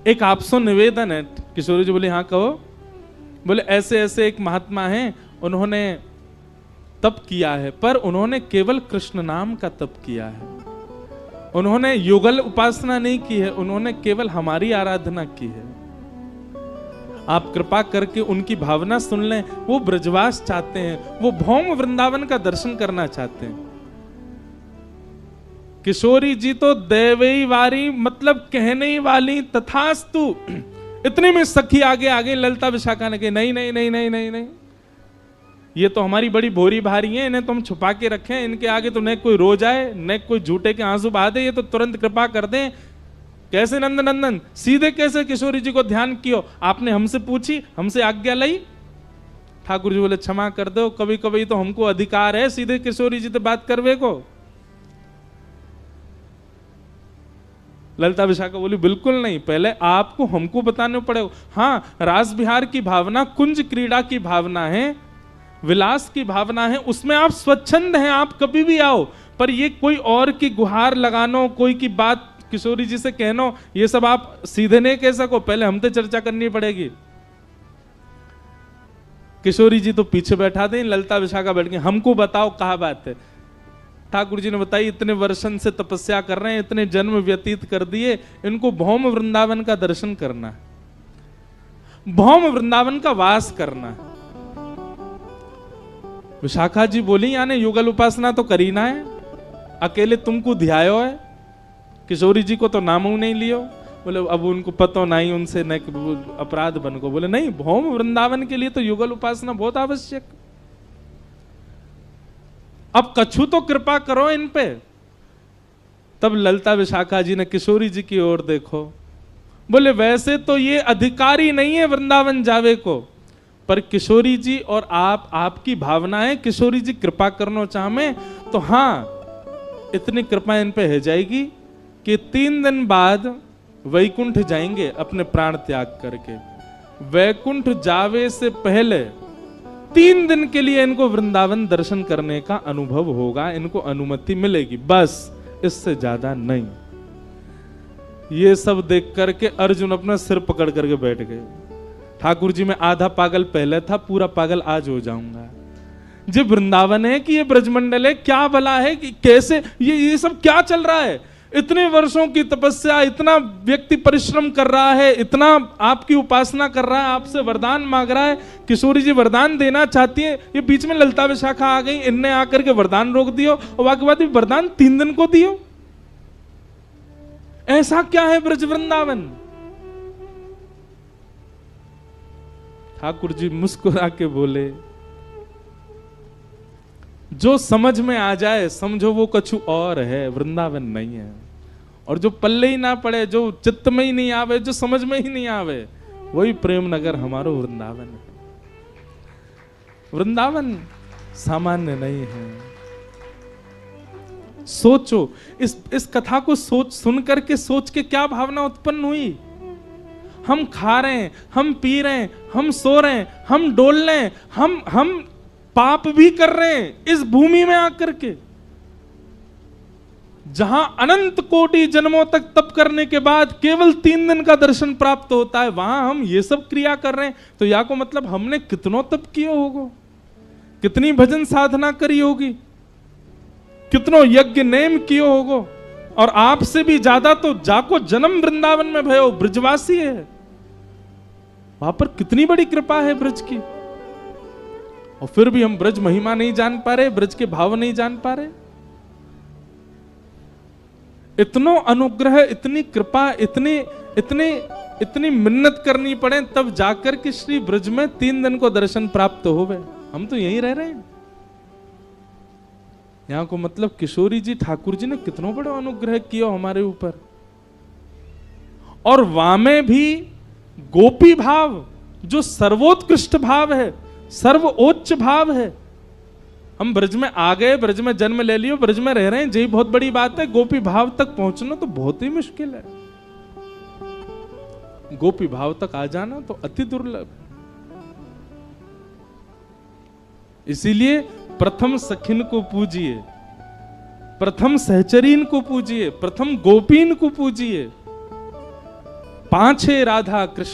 एक आपसे निवेदन है। किशोरी जी बोले, हाँ कहो। बोले, ऐसे ऐसे एक महात्मा हैं, उन्होंने तप किया है, पर उन्होंने केवल कृष्ण नाम का तप किया है, उन्होंने युगल उपासना नहीं की है, उन्होंने केवल हमारी आराधना की है। आप कृपा करके उनकी भावना सुन लें। वो ब्रजवास चाहते हैं, वो भौम वृंदावन का दर्शन करना चाहते हैं। किशोरी जी तो देवई वारी, मतलब कहने ही वाली, तथास्तु। इतने में सखी आगे आगे ललता विशाखा ने कही, नहीं नहीं नहीं नहीं नहीं नहीं, ये तो हमारी बड़ी भोरी भारी है, इन्हें तो हम छुपा के रखें, इनके आगे तो न कोई रो जाए न कोई झूठे के आंसू बहा दे, ये तो तुरंत कृपा कर दें। कैसे नंद नंदन, सीधे कैसे किशोरी जी को ध्यान कियो? आपने हमसे पूछी, हमसे आज्ञा ली? ठाकुर जी बोले, क्षमा कर दो, कभी कभी तो हमको अधिकार है सीधे किशोरी जी से बात करवे को। ललिता विशाखा बोली, बिल्कुल नहीं, पहले आपको हमको बताने पड़ेगा। हाँ, रास विहार की भावना, कुंज क्रीड़ा की भावना है, विलास की भावना है, उसमें आप स्वच्छंद हैं, आप कभी भी आओ, पर ये कोई और की गुहार लगानो, कोई की बात किशोरी जी से कहनो, ये सब आप सीधे नहीं कह सको, पहले हमसे चर्चा करनी पड़ेगी। किशोरी जी तो पीछे बैठा दें, ललिता विशाखा बैठ के, हमको बताओ कहा बात है। ठाकुर जी ने बताई इतने वर्षन से तपस्या कर रहे हैं, इतने जन्म व्यतीत कर दिए, इनको भौम वृंदावन का दर्शन करना है, भौम वृंदावन का वास करना है। विशाखा जी बोली यानी युगल उपासना तो करी ना है, अकेले तुमको ध्यायो है, किशोरी जी को तो नामू नहीं लियो। बोले अब उनको पता नहीं, उनसे न अपराध बन को। बोले नहीं, भौम वृंदावन के लिए तो युगल उपासना बहुत आवश्यक। अब कछु तो कृपा करो इन पे। तब ललिता विशाखा जी ने किशोरी जी की ओर देखो, बोले वैसे तो ये अधिकारी नहीं है वृंदावन जावे को, पर किशोरी जी और आपकी भावनाएं, किशोरी जी कृपा करना चाहे तो हाँ, इतनी कृपा इन पे हो जाएगी कि 3 दिन बाद वैकुंठ जाएंगे अपने प्राण त्याग करके। वैकुंठ जावे से पहले 3 दिन के लिए इनको वृंदावन दर्शन करने का अनुभव होगा, इनको अनुमति मिलेगी, बस इससे ज्यादा नहीं। ये सब देख करके अर्जुन अपना सिर पकड़ करके बैठ गए। ठाकुर जी मैं आधा पागल पहले था, पूरा पागल आज हो जाऊंगा। जो वृंदावन है कि ये ब्रजमंडल है, क्या भला है कि कैसे ये सब क्या चल रहा है? इतने वर्षों की तपस्या, इतना व्यक्ति परिश्रम कर रहा है, इतना आपकी उपासना कर रहा है, आपसे वरदान मांग रहा है। किशोरी जी वरदान देना चाहती है, ये बीच में ललिता विशाखा आ गई, इनने आकर के वरदान रोक दियो और बाकी बात वरदान 3 दिन को दियो। ऐसा क्या है ब्रज वृंदावन? ठाकुर जी मुस्कुरा के बोले, जो समझ में आ जाए समझो वो कछु और है, वृंदावन नहीं है। और जो पल्ले ही ना पड़े, जो चित्त में ही नहीं आवे, जो समझ में ही नहीं आवे, वही प्रेम नगर हमारो वृंदावन है। वृंदावन सामान्य नहीं है। सोचो, इस कथा को सुन करके सोच के क्या भावना उत्पन्न हुई? हम खा रहे हैं, हम पी रहे हैं, हम सो रहे हैं, हम डोल रहे हैं, हम पाप भी कर रहे हैं इस भूमि में आकर के, जहां अनंत कोटि जन्मों तक तप करने के बाद केवल 3 दिन का दर्शन प्राप्त होता है, वहां हम ये सब क्रिया कर रहे हैं। तो या को मतलब हमने कितनो तप किया होगा, कितनी भजन साधना करी होगी, कितनो यज्ञ नेम कियो होगो। और आपसे भी ज्यादा तो जाको जन्म वृंदावन में भयो, ब्रजवासी है, वहां पर कितनी बड़ी कृपा है ब्रज की। और फिर भी हम ब्रज महिमा नहीं जान पा रहे, ब्रज के भाव नहीं जान पा रहे। इतनो अनुग्रह, इतनी कृपा, इतनी मिन्नत करनी पड़े तब जाकर के श्री ब्रज में 3 दिन को दर्शन प्राप्त होवे। हम तो यहीं रह रहे हैं। यहां को मतलब किशोरी जी, ठाकुर जी ने कितना बड़ा अनुग्रह किया हमारे ऊपर। और वामे भी गोपी भाव, जो सर्वोत्कृष्ट भाव है, सर्वोच्च भाव है। हम ब्रज में आ गए, ब्रज में जन्म ले लियो, ब्रज में रह रहे हैं, यही बहुत बड़ी बात है। गोपी भाव तक पहुंचना तो बहुत ही मुश्किल है। गोपी भाव तक आ जाना तो अति दुर्लभ। इसीलिए प्रथम सखिन को पूजिए, प्रथम सहचरीन को पूजिए, प्रथम गोपीन को पूजिए, पांचे राधा कृष्ण